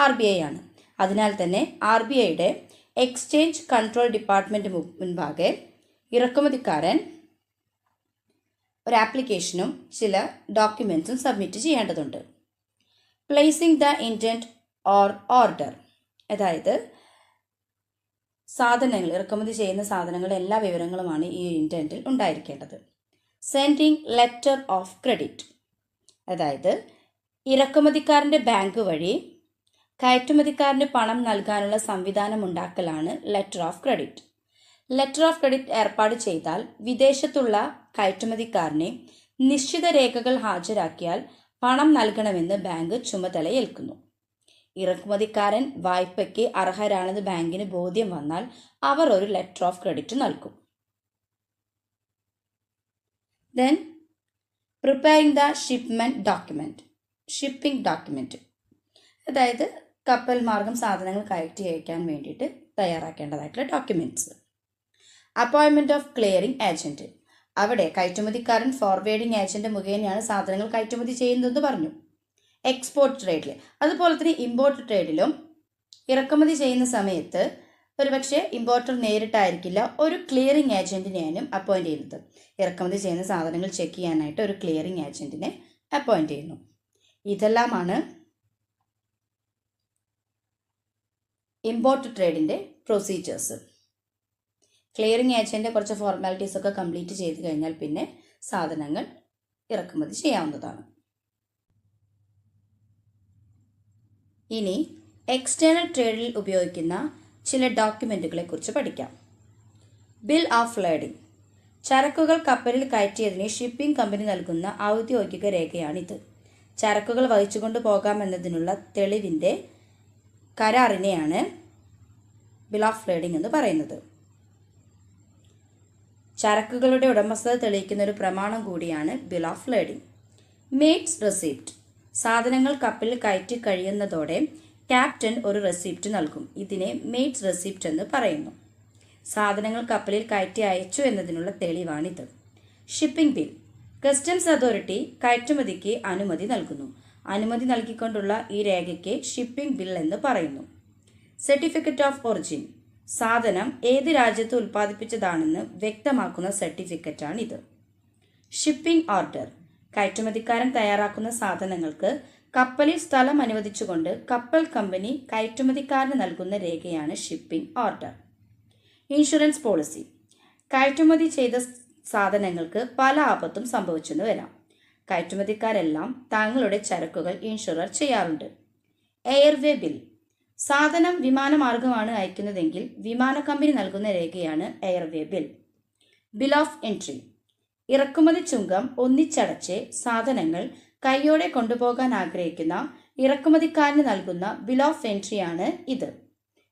RBI ആണ്. അതിനാൽ തന്നെ RBIയുടെ എക്സ്ചേഞ്ച് കൺട്രോൾ ഡിപ്പാർട്ട്മെൻറ്റ് മുൻപാകെ ഇറക്കുമതിക്കാരൻ ഒരു ആപ്ലിക്കേഷനും ചില ഡോക്യുമെൻറ്റ്സും സബ്മിറ്റ് ചെയ്യേണ്ടതുണ്ട്. Placing the intent or order. അതായത് സാധനങ്ങൾ ഇറക്കുമതി ചെയ്യുന്ന സാധനങ്ങളുടെ എല്ലാ വിവരങ്ങളുമാണ് ഈ ഇൻറ്റൻറ്റിൽ ഉണ്ടായിരിക്കേണ്ടത്. Sending letter of credit. അതായത് ഇറക്കുമതിക്കാരൻ്റെ ബാങ്ക് വഴി കയറ്റുമതിക്കാരന് പണം നൽകാനുള്ള സംവിധാനം ഉണ്ടാക്കലാണ് letter of credit. Letter of credit ഏർപ്പാട് ചെയ്താൽ വിദേശത്തുള്ള കയറ്റുമതിക്കാരനെ നിശ്ചിത രേഖകൾ ഹാജരാക്കിയാൽ പണം നൽകണമെന്ന് ബാങ്ക് ചുമതലയേൽക്കുന്നു. ഇറക്കുമതിക്കാരൻ വായ്പയ്ക്ക് അർഹരാണെന്ന് ബാങ്കിന് ബോധ്യം വന്നാൽ അവർ ഒരു ലെറ്റർ ഓഫ് ക്രെഡിറ്റ് നൽകും. Then preparing the shipping document. അതായത് കപ്പൽ മാർഗം സാധനങ്ങൾ കയറ്റി അയക്കാൻ വേണ്ടിയിട്ട് തയ്യാറാക്കേണ്ടതായിട്ടുള്ള documents. Appointment of clearing agent. അവിടെ കയറ്റുമതിക്കാരൻ ഫോർവേഡിംഗ് ഏജൻറ്റ് മുഖേനയാണ് സാധനങ്ങൾ കയറ്റുമതി ചെയ്യുന്നതെന്ന് പറഞ്ഞു. എക്സ്പോർട്ട് ട്രേഡിൽ അതുപോലെ തന്നെ ഇമ്പോർട്ട് ട്രേഡിലും ഇറക്കുമതി ചെയ്യുന്ന സമയത്ത് ഒരുപക്ഷെ ഇമ്പോർട്ടർ നേരിട്ടായിരിക്കില്ല, ഒരു ക്ലിയറിംഗ് ഏജൻറ്റിനെയാണ് അപ്പോയിൻറ്റ് ചെയ്യുന്നത്. ഇറക്കുമതി ചെയ്യുന്ന സാധനങ്ങൾ ചെക്ക് ചെയ്യാനായിട്ട് ഒരു ക്ലിയറിംഗ് ഏജൻറ്റിനെ അപ്പോയിൻറ്റ് ചെയ്യുന്നു. ഇതെല്ലാമാണ് ഇമ്പോർട്ട് ട്രേഡിൻ്റെ പ്രൊസീജിയേഴ്സ്. ക്ലിയറിംഗ് ഏജൻറ്റ് കുറച്ച് ഫോർമാലിറ്റീസ് ഒക്കെ കംപ്ലീറ്റ് ചെയ്ത് കഴിഞ്ഞാൽ പിന്നെ സാധനങ്ങൾ ഇറക്കുമതി ചെയ്യാവുന്നതാണ്. ഇനി എക്സ്റ്റേണൽ ട്രേഡിൽ ഉപയോഗിക്കുന്ന ചില ഡോക്യുമെൻറ്റുകളെ കുറിച്ച് പഠിക്കാം. Bill of lading. ചരക്കുകൾ കപ്പലിൽ കയറ്റിയതിന് ഷിപ്പിംഗ് കമ്പനി നൽകുന്ന ഔദ്യോഗിക രേഖയാണിത്. ചരക്കുകൾ വഹിച്ചുകൊണ്ട് പോകാമെന്നതിനുള്ള തെളിവിൻ്റെ കരാറിനെയാണ് ബിൽ ഓഫ് ലേഡിംഗ് എന്ന് പറയുന്നത്. ചരക്കുകളുടെ ഉടമസ്ഥത തെളിയിക്കുന്ന ഒരു പ്രമാണം കൂടിയാണ് bill of lading. Mates receipt. സാധനങ്ങൾ കപ്പലിൽ കയറ്റി കഴിയുന്നതോടെ ക്യാപ്റ്റൻ ഒരു റെസിപ്റ്റ് നൽകും. ഇതിനെ മേറ്റ്സ് റെസിപ്റ്റ് എന്ന് പറയുന്നു. സാധനങ്ങൾ കപ്പലിൽ കയറ്റി അയച്ചു എന്നതിനുള്ള തെളിവാണിത്. Shipping bill. കസ്റ്റംസ് അതോറിറ്റി കയറ്റുമതിക്ക് അനുമതി നൽകുന്നു. അനുമതി നൽകിക്കൊണ്ടുള്ള ഈ രേഖയ്ക്ക് ഷിപ്പിംഗ് ബിൽ എന്ന് പറയുന്നു. Certificate of origin. സാധനം ഏത് രാജ്യത്ത് ഉൽപ്പാദിപ്പിച്ചതാണെന്ന് വ്യക്തമാക്കുന്ന സർട്ടിഫിക്കറ്റാണിത്. Shipping order. കയറ്റുമതിക്കാരൻ തയ്യാറാക്കുന്ന സാധനങ്ങൾക്ക് കപ്പലിൽ സ്ഥലം അനുവദിച്ചുകൊണ്ട് കപ്പൽ കമ്പനി കയറ്റുമതിക്കാരന് നൽകുന്ന രേഖയാണ് ഷിപ്പിംഗ് ഓർഡർ. Insurance policy. കയറ്റുമതി ചെയ്ത സാധനങ്ങൾക്ക് പല ആപത്തും സംഭവിച്ചെന്ന് വരാം. കയറ്റുമതിക്കാരെല്ലാം തങ്ങളുടെ ചരക്കുകൾ ഇൻഷുറർ ചെയ്യാറുണ്ട്. Airway bill. സാധനം വിമാനമാർഗമാണ് അയക്കുന്നതെങ്കിൽ വിമാന കമ്പനി നൽകുന്ന രേഖയാണ് airway bill. Bill of entry. ഇറക്കുമതി ചുങ്കം ഒന്നിച്ചടച്ച് സാധനങ്ങൾ കൈയോടെ കൊണ്ടുപോകാൻ ആഗ്രഹിക്കുന്ന ഇറക്കുമതിക്കാരന് നൽകുന്ന ബിൽ ഓഫ് എൻട്രിയാണ് ഇത്.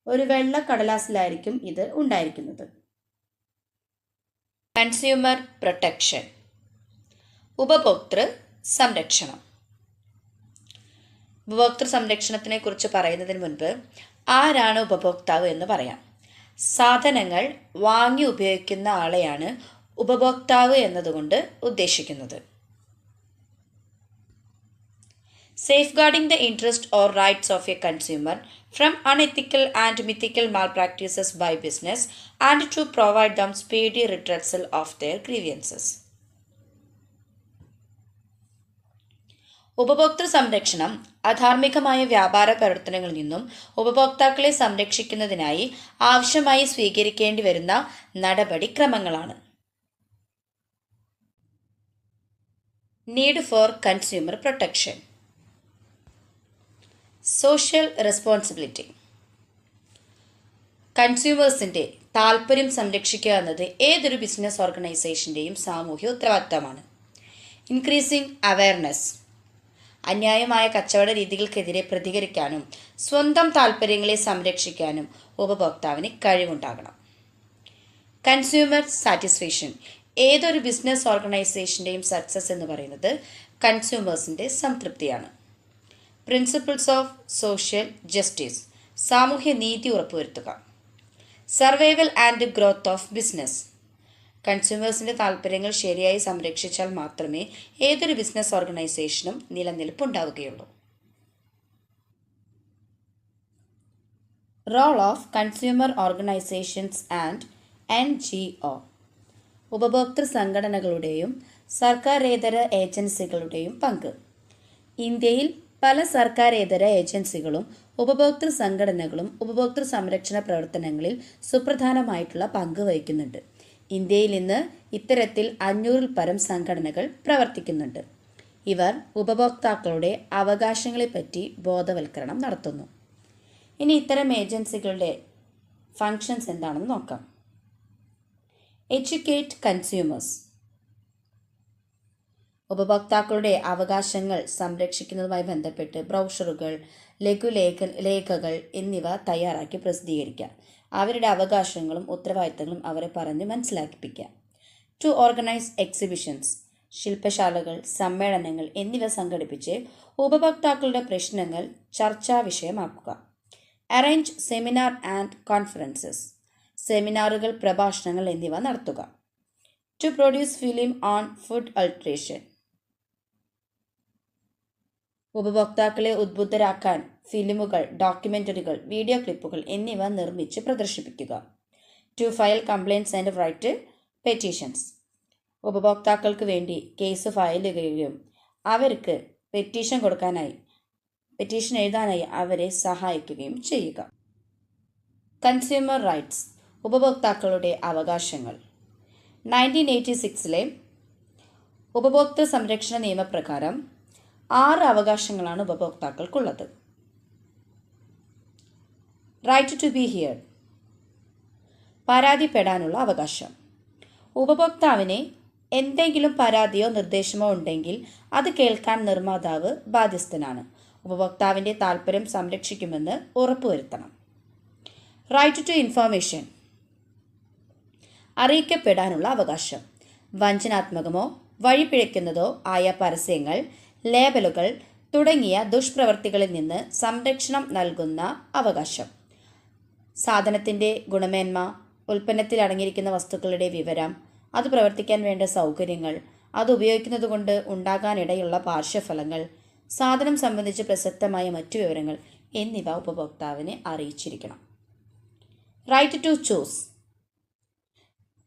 ഒരു വെള്ള കടലാസിലായിരിക്കും ഇത് ഉണ്ടായിരിക്കുന്നത്. Consumer protection. ഉപഭോക്തൃ സംരക്ഷണം. ഉപഭോക്തൃ സംരക്ഷണത്തിനെ കുറിച്ച് പറയുന്നതിന് മുൻപ് ആരാണ് ഉപഭോക്താവ് എന്ന് പറയാം. സാധനങ്ങൾ വാങ്ങി ഉപയോഗിക്കുന്ന ആളെയാണ് ഉപഭോക്താവ് എന്നതുകൊണ്ട് ഉദ്ദേശിക്കുന്നത്. Safeguarding the interest or rights of a consumer from unethical and mythical malpractices by business and to provide them speedy redressal of their grievances. ഉപഭോക്തൃ സംരക്ഷണം അധാർമികമായ വ്യാപാര പ്രവർത്തനങ്ങളിൽ നിന്നും ഉപഭോക്താക്കളെ സംരക്ഷിക്കുന്നതിനായി ആവശ്യമായി സ്വീകരിക്കേണ്ടി വരുന്ന നടപടിക്രമങ്ങളാണ്. Need for consumer protection. Social responsibility. കൺസ്യൂമേഴ്സിൻ്റെ താൽപ്പര്യം സംരക്ഷിക്കുക എന്നത് ഏതൊരു ബിസിനസ് ഓർഗനൈസേഷൻ്റെയും സാമൂഹ്യ ഉത്തരവാദിത്തമാണ്. Increasing awareness. അന്യായമായ കച്ചവട രീതികൾക്കെതിരെ പ്രതികരിക്കാനും സ്വന്തം താൽപ്പര്യങ്ങളെ സംരക്ഷിക്കാനും ഉപഭോക്താവിന് കഴിവുണ്ടാകണം. Consumer satisfaction. ഏതൊരു ബിസിനസ് ഓർഗനൈസേഷൻ്റെയും സക്സസ് എന്ന് പറയുന്നത് കൺസ്യൂമേഴ്സിൻ്റെ സംതൃപ്തിയാണ്. Principles of social justice. സാമൂഹ്യ നീതി ഉറപ്പുവരുത്തുക. Survival and growth of business. കൺസ്യൂമേഴ്സിൻ്റെ താൽപ്പര്യങ്ങൾ ശരിയായി സംരക്ഷിച്ചാൽ മാത്രമേ ഏതൊരു ബിസിനസ് ഓർഗനൈസേഷനും നിലനിൽപ്പുണ്ടാവുകയുള്ളൂ. Role of consumer organisations and NGO. ഉപഭോക്തൃ സംഘടനകളുടെയും സർക്കാരേതര ഏജൻസികളുടെയും പങ്ക്. ഇന്ത്യയിൽ പല സർക്കാരേതര ഏജൻസികളും ഉപഭോക്തൃ സംഘടനകളും ഉപഭോക്തൃ സംരക്ഷണ പ്രവർത്തനങ്ങളിൽ സുപ്രധാനമായിട്ടുള്ള പങ്ക് വഹിക്കുന്നുണ്ട്. ഇന്ത്യയിൽ ഇന്ന് ഇത്തരത്തിൽ 500-ൽ പരം സംഘടനകൾ പ്രവർത്തിക്കുന്നുണ്ട്. ഇവർ ഉപഭോക്താക്കളുടെ അവകാശങ്ങളെപ്പറ്റി ബോധവൽക്കരണം നടത്തുന്നു. ഇനി ഇത്തരം ഏജൻസികളുടെ ഫങ്ഷൻസ് എന്താണെന്ന് നോക്കാം. Educate consumers. ഉപഭോക്താക്കളുടെ അവകാശങ്ങൾ സംരക്ഷിക്കുന്നതുമായി ബന്ധപ്പെട്ട് ബ്രൗഷറുകൾ, ലഘുലേഖകൾ എന്നിവ തയ്യാറാക്കി പ്രസിദ്ധീകരിക്കുക. അവരുടെ അവകാശങ്ങളും ഉത്തരവാദിത്തങ്ങളും അവരെ പറഞ്ഞ് മനസ്സിലാക്കിപ്പിക്കുക. To organise exhibitions. ശില്പശാലകൾ, സമ്മേളനങ്ങൾ എന്നിവ സംഘടിപ്പിച്ച് ഉപഭോക്താക്കളുടെ പ്രശ്നങ്ങൾ ചർച്ചാ വിഷയമാക്കുക. Arrange seminar and conferences. സെമിനാറുകൾ, പ്രഭാഷണങ്ങൾ എന്നിവ നടത്തുക. To produce film on food adulteration. ഉപഭോക്താക്കളെ ഉദ്ബുദ്ധരാക്കാൻ ഫിലിമുകൾ, ഡോക്യുമെൻ്ററികൾ, വീഡിയോ ക്ലിപ്പുകൾ എന്നിവ നിർമ്മിച്ച് പ്രദർശിപ്പിക്കുക. To file complaints and write petitions. ഉപഭോക്താക്കൾക്ക് വേണ്ടി കേസ് ഫയൽ ചെയ്യുകയും അവർക്ക് പെറ്റീഷൻ എഴുതാനായി അവരെ സഹായിക്കുകയും ചെയ്യുക. Consumer rights. ഉപഭോക്താക്കളുടെ അവകാശങ്ങൾ. 1986 ഉപഭോക്തൃ സംരക്ഷണ നിയമപ്രകാരം 6 അവകാശങ്ങളാണ് ഉപഭോക്താക്കൾക്കുള്ളത്. Right to be heard. പരാതിപ്പെടാനുള്ള അവകാശം. ഉപഭോക്താവിന് എന്തെങ്കിലും പരാതിയോ നിർദ്ദേശമോ ഉണ്ടെങ്കിൽ അത് കേൾക്കാൻ നിർമ്മാതാവ് ബാധ്യസ്ഥനാണ്. ഉപഭോക്താവിൻ്റെ താൽപ്പര്യം സംരക്ഷിക്കുമെന്ന് ഉറപ്പുവരുത്തണം. റൈറ്റ് ടു ഇൻഫർമേഷൻ, അറിയിക്കപ്പെടാനുള്ള അവകാശം. വഞ്ചനാത്മകമോ വഴിപിഴയ്ക്കുന്നതോ ആയ പരസ്യങ്ങൾ, ലേബലുകൾ തുടങ്ങിയ ദുഷ്പ്രവൃത്തികളിൽ നിന്ന് സംരക്ഷണം നൽകുന്ന അവകാശം. സാധനത്തിൻ്റെ ഗുണമേന്മ, ഉൽപ്പന്നത്തിൽ അടങ്ങിയിരിക്കുന്ന വസ്തുക്കളുടെ വിവരം, അത് പ്രവർത്തിക്കാൻ വേണ്ട സൗകര്യങ്ങൾ, അത് ഉപയോഗിക്കുന്നത് കൊണ്ട് ഉണ്ടാകാനിടയുള്ള പാർശ്വഫലങ്ങൾ, സാധനം സംബന്ധിച്ച് പ്രസക്തമായ മറ്റു വിവരങ്ങൾ എന്നിവ ഉപഭോക്താവിനെ അറിയിച്ചിരിക്കണം. റൈറ്റ് ടു ചൂസ്,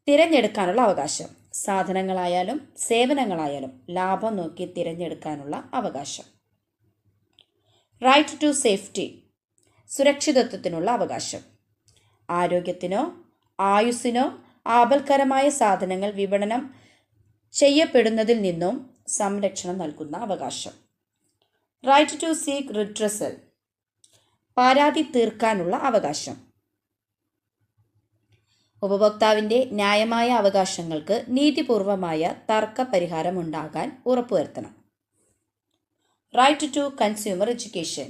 തിരഞ്ഞെടുക്കാനുള്ള അവകാശം. സാധനങ്ങളായാലും സേവനങ്ങളായാലും ലാഭം നോക്കി തിരഞ്ഞെടുക്കാനുള്ള അവകാശം. റൈറ്റ് ടു സേഫ്റ്റി, സുരക്ഷിതത്വത്തിനുള്ള അവകാശം. ആരോഗ്യത്തിനോ ആയുസ്സിനോ ആപൽക്കരമായ സാധനങ്ങൾ വിപണനം ചെയ്യപ്പെടുന്നതിൽ നിന്നും സംരക്ഷണം നൽകുന്ന അവകാശം. റൈറ്റ് ടു സീക്ക് റിഡ്രസൽ, പരാതി തീർക്കാനുള്ള അവകാശം. ഉപഭോക്താവിൻ്റെ ന്യായമായ അവകാശങ്ങൾക്ക് നീതിപൂർവമായ തർക്ക പരിഹാരം ഉണ്ടാകാൻ ഉറപ്പുവരുത്തണം. റൈറ്റ് ടു കൺസ്യൂമർ എഡ്യൂക്കേഷൻ,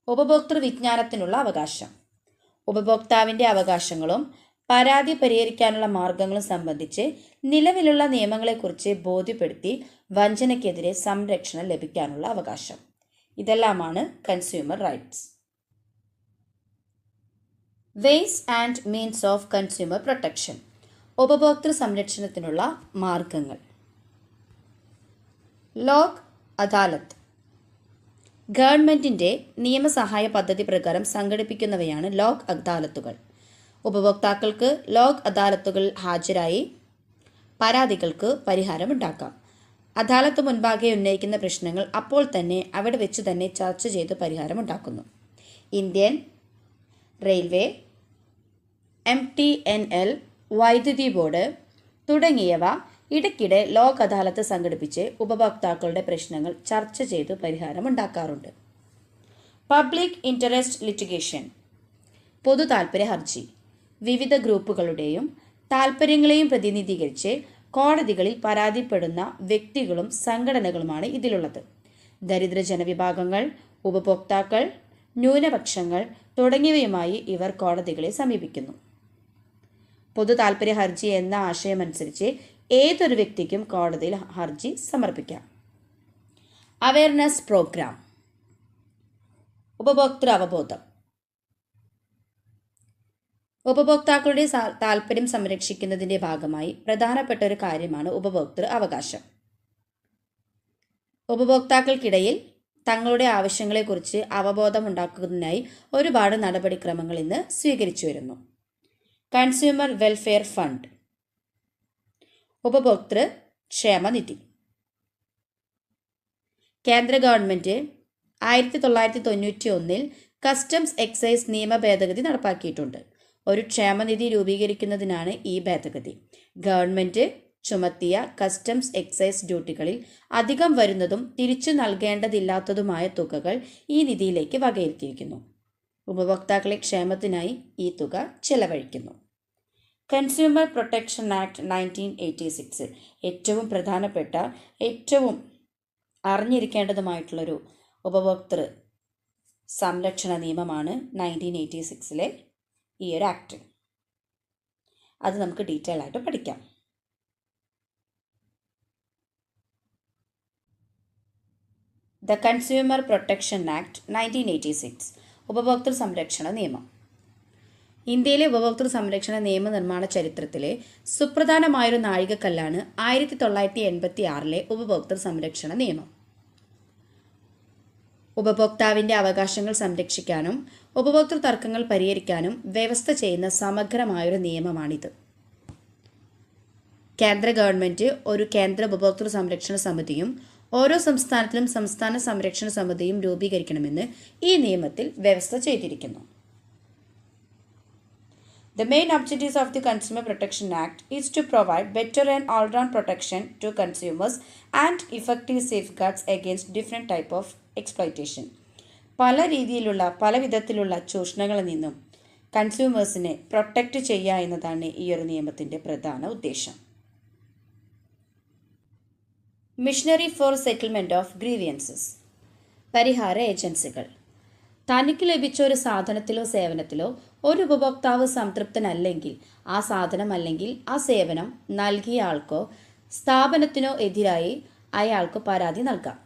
ഉപഭോക്തൃ വിജ്ഞാനത്തിനുള്ള അവകാശം. ഉപഭോക്താവിൻ്റെ അവകാശങ്ങളും പരാതി പരിഹരിക്കാനുള്ള മാർഗങ്ങളും സംബന്ധിച്ച് നിലവിലുള്ള നിയമങ്ങളെക്കുറിച്ച് ബോധ്യപ്പെടുത്തി വഞ്ചനയ്ക്കെതിരെ സംരക്ഷണം ലഭിക്കാനുള്ള അവകാശം. ഇതെല്ലാമാണ് consumer rights. Ways and means of consumer protection, ഉപഭോക്തൃ സംരക്ഷണത്തിനുള്ള മാർഗങ്ങൾ. ലോക് അദാലത്ത്, ഗവൺമെൻറ്റിൻ്റെ നിയമസഹായ പദ്ധതി പ്രകാരം സംഘടിപ്പിക്കുന്നവയാണ് ലോക് അദാലത്തുകൾ. ഉപഭോക്താക്കൾക്ക് ലോക് അദാലത്തുകളിൽ ഹാജരായി പരാതികൾക്ക് പരിഹാരമുണ്ടാക്കാം. അദാലത്ത് മുൻപാകെ ഉന്നയിക്കുന്ന പ്രശ്നങ്ങൾ അപ്പോൾ തന്നെ അവിടെ വെച്ച് തന്നെ ചർച്ച ചെയ്ത് പരിഹാരമുണ്ടാക്കുന്നു. ഇന്ത്യൻ റെയിൽവേ, MTNL, വൈദ്യുതി ബോർഡ് തുടങ്ങിയവ ഇടയ്ക്കിടെ ലോക് അദാലത്ത് സംഘടിപ്പിച്ച് ഉപഭോക്താക്കളുടെ പ്രശ്നങ്ങൾ ചർച്ച ചെയ്ത് പരിഹാരമുണ്ടാക്കാറുണ്ട്. പബ്ലിക് ഇൻട്രസ്റ്റ് ലിറ്റിഗേഷൻ, പൊതു താൽപ്പര്യ ഹർജി. വിവിധ ഗ്രൂപ്പുകളുടെയും താൽപ്പര്യങ്ങളെയും പ്രതിനിധീകരിച്ച് കോടതികളിൽ പരാതിപ്പെടുന്ന വ്യക്തികളും സംഘടനകളുമാണ് ഇതിലുള്ളത്. ദരിദ്ര ജനവിഭാഗങ്ങൾ, ഉപഭോക്താക്കൾ, ന്യൂനപക്ഷങ്ങൾ തുടങ്ങിയവയുമായി ഇവർ കോടതികളെ സമീപിക്കുന്നു. പൊതു താൽപ്പര്യ ഹർജി എന്ന ആശയമനുസരിച്ച് ഏതൊരു വ്യക്തിക്കും കോടതിയിൽ ഹർജി സമർപ്പിക്കാം. അവയർനെസ് പ്രോഗ്രാം, ഉപഭോക്തൃ അവബോധം. ഉപഭോക്താക്കളുടെ താൽപ്പര്യം സംരക്ഷിക്കുന്നതിൻ്റെ ഭാഗമായി പ്രധാനപ്പെട്ട ഒരു കാര്യമാണ് ഉപഭോക്തൃ അവകാശം. ഉപഭോക്താക്കൾക്കിടയിൽ തങ്ങളുടെ ആവശ്യങ്ങളെക്കുറിച്ച് അവബോധമുണ്ടാക്കുന്നതിനായി ഒരുപാട് നടപടിക്രമങ്ങൾ ഇന്ന് സ്വീകരിച്ചു വരുന്നു. കൺസ്യൂമർ വെൽഫെയർ ഫണ്ട്, ഉപഭോക്തൃ ക്ഷേമനിധി. കേന്ദ്ര ഗവൺമെൻറ് 1991 കസ്റ്റംസ് എക്സൈസ് നിയമ ഭേദഗതി നടപ്പാക്കിയിട്ടുണ്ട്. ഒരു ക്ഷേമനിധി രൂപീകരിക്കുന്നതിനാണ് ഈ ഭേദഗതി. ഗവൺമെൻറ് ചുമത്തിയ കസ്റ്റംസ് എക്സൈസ് ഡ്യൂട്ടികളിൽ അധികം വരുന്നതും തിരിച്ചു നൽകേണ്ടതില്ലാത്തതുമായ തുകകൾ ഈ നിധിയിലേക്ക് വകയിരുത്തിയിരിക്കുന്നു. ഉപഭോക്താക്കളെ ക്ഷേമത്തിനായി ഈ തുക ചെലവഴിക്കുന്നു. കൺസ്യൂമർ പ്രൊട്ടക്ഷൻ ആക്ട് 1986 ഏറ്റവും പ്രധാനപ്പെട്ട, ഏറ്റവും അറിഞ്ഞിരിക്കേണ്ടതുമായിട്ടുള്ളൊരു ഉപഭോക്തൃ സംരക്ഷണ നിയമമാണ് 1986 ഈ ഒരു ആക്ട്. അത് നമുക്ക് ഡീറ്റെയിൽ ആയിട്ട് പഠിക്കാം. ദ കൺസ്യൂമർ പ്രൊട്ടക്ഷൻ ആക്ട് 1986, ഉപഭോക്തൃ സംരക്ഷണ നിയമം. ഇന്ത്യയിലെ ഉപഭോക്തൃ സംരക്ഷണ നിയമനിർമ്മാണ ചരിത്രത്തിലെ സുപ്രധാനമായൊരു നാഴികക്കല്ലാണ് 1986 ഉപഭോക്തൃ സംരക്ഷണ നിയമം. ഉപഭോക്താവിൻ്റെ അവകാശങ്ങൾ സംരക്ഷിക്കാനും ഉപഭോക്തൃ തർക്കങ്ങൾ പരിഹരിക്കാനും വ്യവസ്ഥ ചെയ്യുന്ന സമഗ്രമായൊരു നിയമമാണിത്. കേന്ദ്ര ഗവൺമെൻറ് ഒരു കേന്ദ്ര ഉപഭോക്തൃ സംരക്ഷണ സമിതിയും ഓരോ സംസ്ഥാനത്തിലും സംസ്ഥാന സംരക്ഷണ സമിതിയും രൂപീകരിക്കണമെന്ന് ഈ നിയമത്തിൽ വ്യവസ്ഥ ചെയ്തിരിക്കുന്നു. The main objectives of the Consumer Protection Act is to provide better and all-round protection to consumers and effective safeguards against different type of exploitation. പല വിധത്തിലുള്ള ചൂഷണങ്ങളിൽ നിന്നും കൺസ്യൂമേഴ്സിനെ പ്രൊട്ടക്റ്റ് ചെയ്യുക എന്നതാണ് ഈ ഒരു നിയമത്തിൻ്റെ പ്രധാന ഉദ്ദേശം. Machinery for settlement of grievances. പരിഹാര ഏജൻസികൾ. തനിക്ക് ലഭിച്ച ഒരു സാധനത്തിലോ സേവനത്തിലോ ഒരു ഉപഭോക്താവ് സംതൃപ്തനല്ലെങ്കിൽ ആ സാധനം അല്ലെങ്കിൽ ആ സേവനം നൽകിയ ആൾക്കോ സ്ഥാപനത്തിനോ എതിരായി അയാൾക്ക് പരാതി നൽകാം.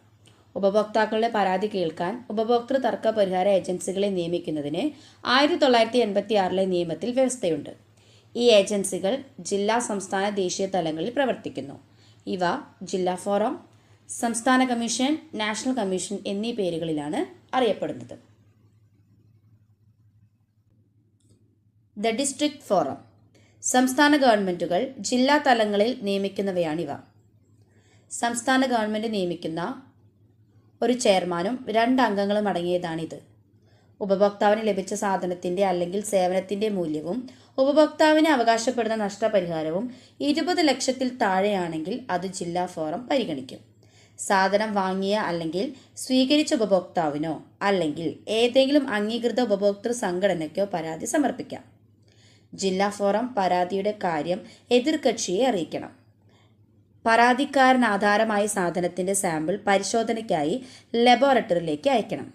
ഉപഭോക്താക്കളുടെ പരാതി കേൾക്കാൻ ഉപഭോക്തൃ തർക്ക പരിഹാര ഏജൻസികളെ നിയമിക്കുന്നതിന് 1986 നിയമത്തിൽ വ്യവസ്ഥയുണ്ട്. ഈ ഏജൻസികൾ ജില്ലാ, സംസ്ഥാന, ദേശീയ തലങ്ങളിൽ പ്രവർത്തിക്കുന്നു. ഇവ ജില്ലാ ഫോറം, സംസ്ഥാന കമ്മീഷൻ, നാഷണൽ കമ്മീഷൻ എന്നീ പേരുകളിലാണ് അറിയപ്പെടുന്നത്. The district forum. സംസ്ഥാന ഗവൺമെൻറ്റുകൾ ജില്ലാ തലങ്ങളിൽ നിയമിക്കുന്നവയാണിവ. സംസ്ഥാന ഗവൺമെൻറ് നിയമിക്കുന്ന ഒരു ചെയർമാനും 2 അംഗങ്ങളും അടങ്ങിയതാണിത്. ഉപഭോക്താവിന് ലഭിച്ച സാധനത്തിൻ്റെ അല്ലെങ്കിൽ സേവനത്തിൻ്റെ മൂല്യവും ഉപഭോക്താവിന് അവകാശപ്പെടുന്ന നഷ്ടപരിഹാരവും 20 ലക്ഷത്തിൽ താഴെയാണെങ്കിൽ അത് ജില്ലാ ഫോറം പരിഗണിക്കും. സാധനം വാങ്ങിയ അല്ലെങ്കിൽ സ്വീകരിച്ച ഉപഭോക്താവിനോ അല്ലെങ്കിൽ ഏതെങ്കിലും അംഗീകൃത ഉപഭോക്തൃ സംഘടനയ്ക്കോ പരാതി സമർപ്പിക്കാം. ജില്ലാ ഫോറം പരാതിയുടെ കാര്യം എതിർകക്ഷിയെ അറിയിക്കണം. പരാതിക്കാരൻ ആധാരമായ സാധനത്തിൻ്റെ സാമ്പിൾ പരിശോധനയ്ക്കായി ലബോറട്ടറിയിലേക്ക് അയക്കണം.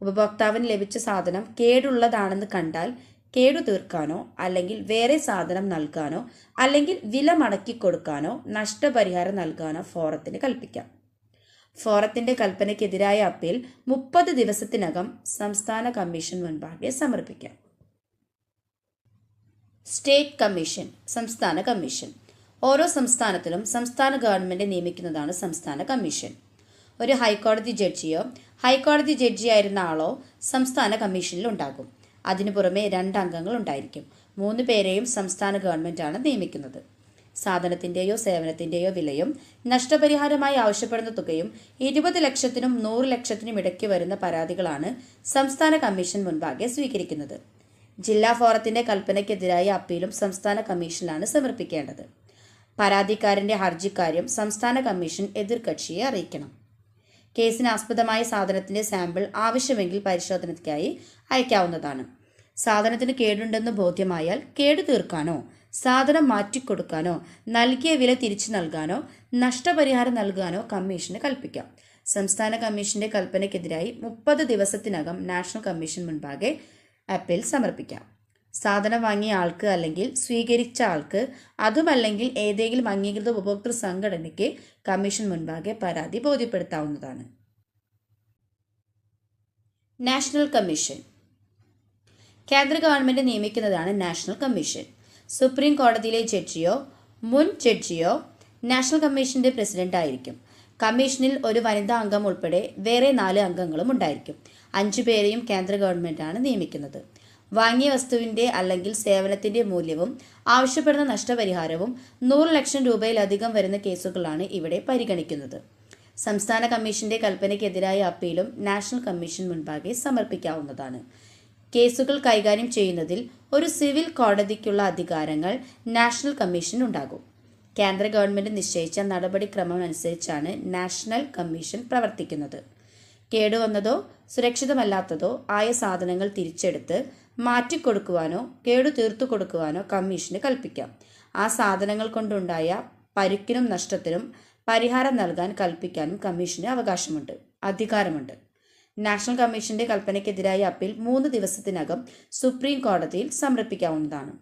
ഉപഭോക്താവിന് ലഭിച്ച സാധനം കേടുള്ളതാണെന്ന് കണ്ടാൽ കേടു തീർക്കാനോ അല്ലെങ്കിൽ വേറെ സാധനം നൽകാനോ അല്ലെങ്കിൽ വില മടക്കി കൊടുക്കാനോ നഷ്ടപരിഹാരം നൽകാനോ ഫോറത്തിന് കൽപ്പിക്കാം. ഫോറത്തിൻ്റെ കൽപ്പനയ്ക്കെതിരായ അപ്പീൽ 30 ദിവസത്തിനകം സംസ്ഥാന കമ്മീഷൻ മുൻപാകെ സമർപ്പിക്കാം. State commission. സംസ്ഥാന കമ്മീഷൻ. ഓരോ സംസ്ഥാനത്തിലും സംസ്ഥാന ഗവൺമെൻറ് നിയമിക്കുന്നതാണ് സംസ്ഥാന കമ്മീഷൻ. ഒരു ഹൈക്കോടതി ജഡ്ജിയോ ഹൈക്കോടതി ജഡ്ജിയായിരുന്ന ആളോ സംസ്ഥാന കമ്മീഷനിൽ ഉണ്ടാകും. അതിനു പുറമെ 2 അംഗങ്ങൾ ഉണ്ടായിരിക്കും. 3 പേരെയും സംസ്ഥാന ഗവൺമെൻറ്റാണ് നിയമിക്കുന്നത്. സാധനത്തിൻ്റെയോ സേവനത്തിൻ്റെയോ വിലയും നഷ്ടപരിഹാരമായി ആവശ്യപ്പെടുന്ന തുകയും 20 ലക്ഷത്തിനും 100 ലക്ഷത്തിനും ഇടയ്ക്ക് വരുന്ന പരാതികളാണ് സംസ്ഥാന കമ്മീഷൻ മുൻപാകെ സ്വീകരിക്കുന്നത്. ജില്ലാ ഫോറത്തിൻ്റെ കൽപ്പനയ്ക്കെതിരായ അപ്പീലും സംസ്ഥാന കമ്മീഷനിലാണ് സമർപ്പിക്കേണ്ടത്. പരാതിക്കാരൻ്റെ ഹർജിക്കാര്യം സംസ്ഥാന കമ്മീഷൻ എതിർകക്ഷിയെ അറിയിക്കണം. കേസിന് ആസ്പദമായ സാധനത്തിൻ്റെ സാമ്പിൾ ആവശ്യമെങ്കിൽ പരിശോധനയ്ക്കായി അയക്കാവുന്നതാണ്. സാധനത്തിന് കേടുണ്ടെന്ന് ബോധ്യമായാൽ കേടു തീർക്കാനോ സാധനം മാറ്റിക്കൊടുക്കാനോ നൽകിയ വില തിരിച്ചു നൽകാനോ നഷ്ടപരിഹാരം നൽകാനോ കമ്മീഷന് കൽപ്പിക്കാം. സംസ്ഥാന കമ്മീഷന്റെ കൽപ്പനയ്ക്കെതിരായി 30 ദിവസത്തിനകം നാഷണൽ കമ്മീഷൻ മുൻപാകെ അപ്പീൽ സമർപ്പിക്കാം. സാധനം വാങ്ങിയ ആൾക്ക് അല്ലെങ്കിൽ സ്വീകരിച്ച ആൾക്ക് അതുമല്ലെങ്കിൽ ഏതെങ്കിലും അംഗീകൃത ഉപഭോക്തൃ സംഘടനയ്ക്ക് കമ്മീഷൻ മുൻപാകെ പരാതി ബോധ്യപ്പെടുത്താവുന്നതാണ്. National commission. കേന്ദ്ര ഗവൺമെൻറ് നിയമിക്കുന്നതാണ് നാഷണൽ കമ്മീഷൻ. സുപ്രീം കോടതിയിലെ ജഡ്ജിയോ മുൻ ജഡ്ജിയോ നാഷണൽ കമ്മീഷന്റെ പ്രസിഡന്റ് ആയിരിക്കും. കമ്മീഷനിൽ ഒരു വനിതാ അംഗം ഉൾപ്പെടെ വേറെ 4 അംഗങ്ങളും ഉണ്ടായിരിക്കും. 5 പേരെയും കേന്ദ്ര ഗവൺമെൻറ്റാണ് നിയമിക്കുന്നത്. വാങ്ങിയ വസ്തുവിൻ്റെ അല്ലെങ്കിൽ സേവനത്തിൻ്റെ മൂല്യവും ആവശ്യപ്പെടുന്ന നഷ്ടപരിഹാരവും 100 ലക്ഷം രൂപയിലധികം വരുന്ന കേസുകളാണ് ഇവിടെ പരിഗണിക്കുന്നത്. സംസ്ഥാന കമ്മീഷന്റെ കൽപ്പനയ്ക്കെതിരായ അപ്പീലും നാഷണൽ കമ്മീഷൻ മുൻപാകെ സമർപ്പിക്കാവുന്നതാണ്. കേസുകൾ കൈകാര്യം ചെയ്യുന്നതിൽ ഒരു സിവിൽ കോടതിക്കുള്ള അധികാരങ്ങൾ നാഷണൽ കമ്മീഷനുണ്ടാകും. കേന്ദ്ര ഗവൺമെൻറ് നിശ്ചയിച്ച നടപടിക്രമം അനുസരിച്ചാണ് നാഷണൽ കമ്മീഷൻ പ്രവർത്തിക്കുന്നത്. കേടുവന്നതോ സുരക്ഷിതമല്ലാത്തതോ ആയ സാധനങ്ങൾ തിരിച്ചെടുത്ത് മാറ്റിക്കൊടുക്കുവാനോ കേടു തീർത്തു കൊടുക്കുവാനോ കമ്മീഷന് കൽപ്പിക്കാം. ആ സാധനങ്ങൾ കൊണ്ടുണ്ടായ പരുക്കിനും നഷ്ടത്തിനും പരിഹാരം നൽകാൻ കൽപ്പിക്കാനും കമ്മീഷന് അധികാരമുണ്ട്. നാഷണൽ കമ്മീഷന്റെ കൽപ്പനയ്ക്കെതിരായ അപ്പീൽ 3 ദിവസത്തിനകം സുപ്രീം കോടതിയിൽ സമർപ്പിക്കാവുന്നതാണ്.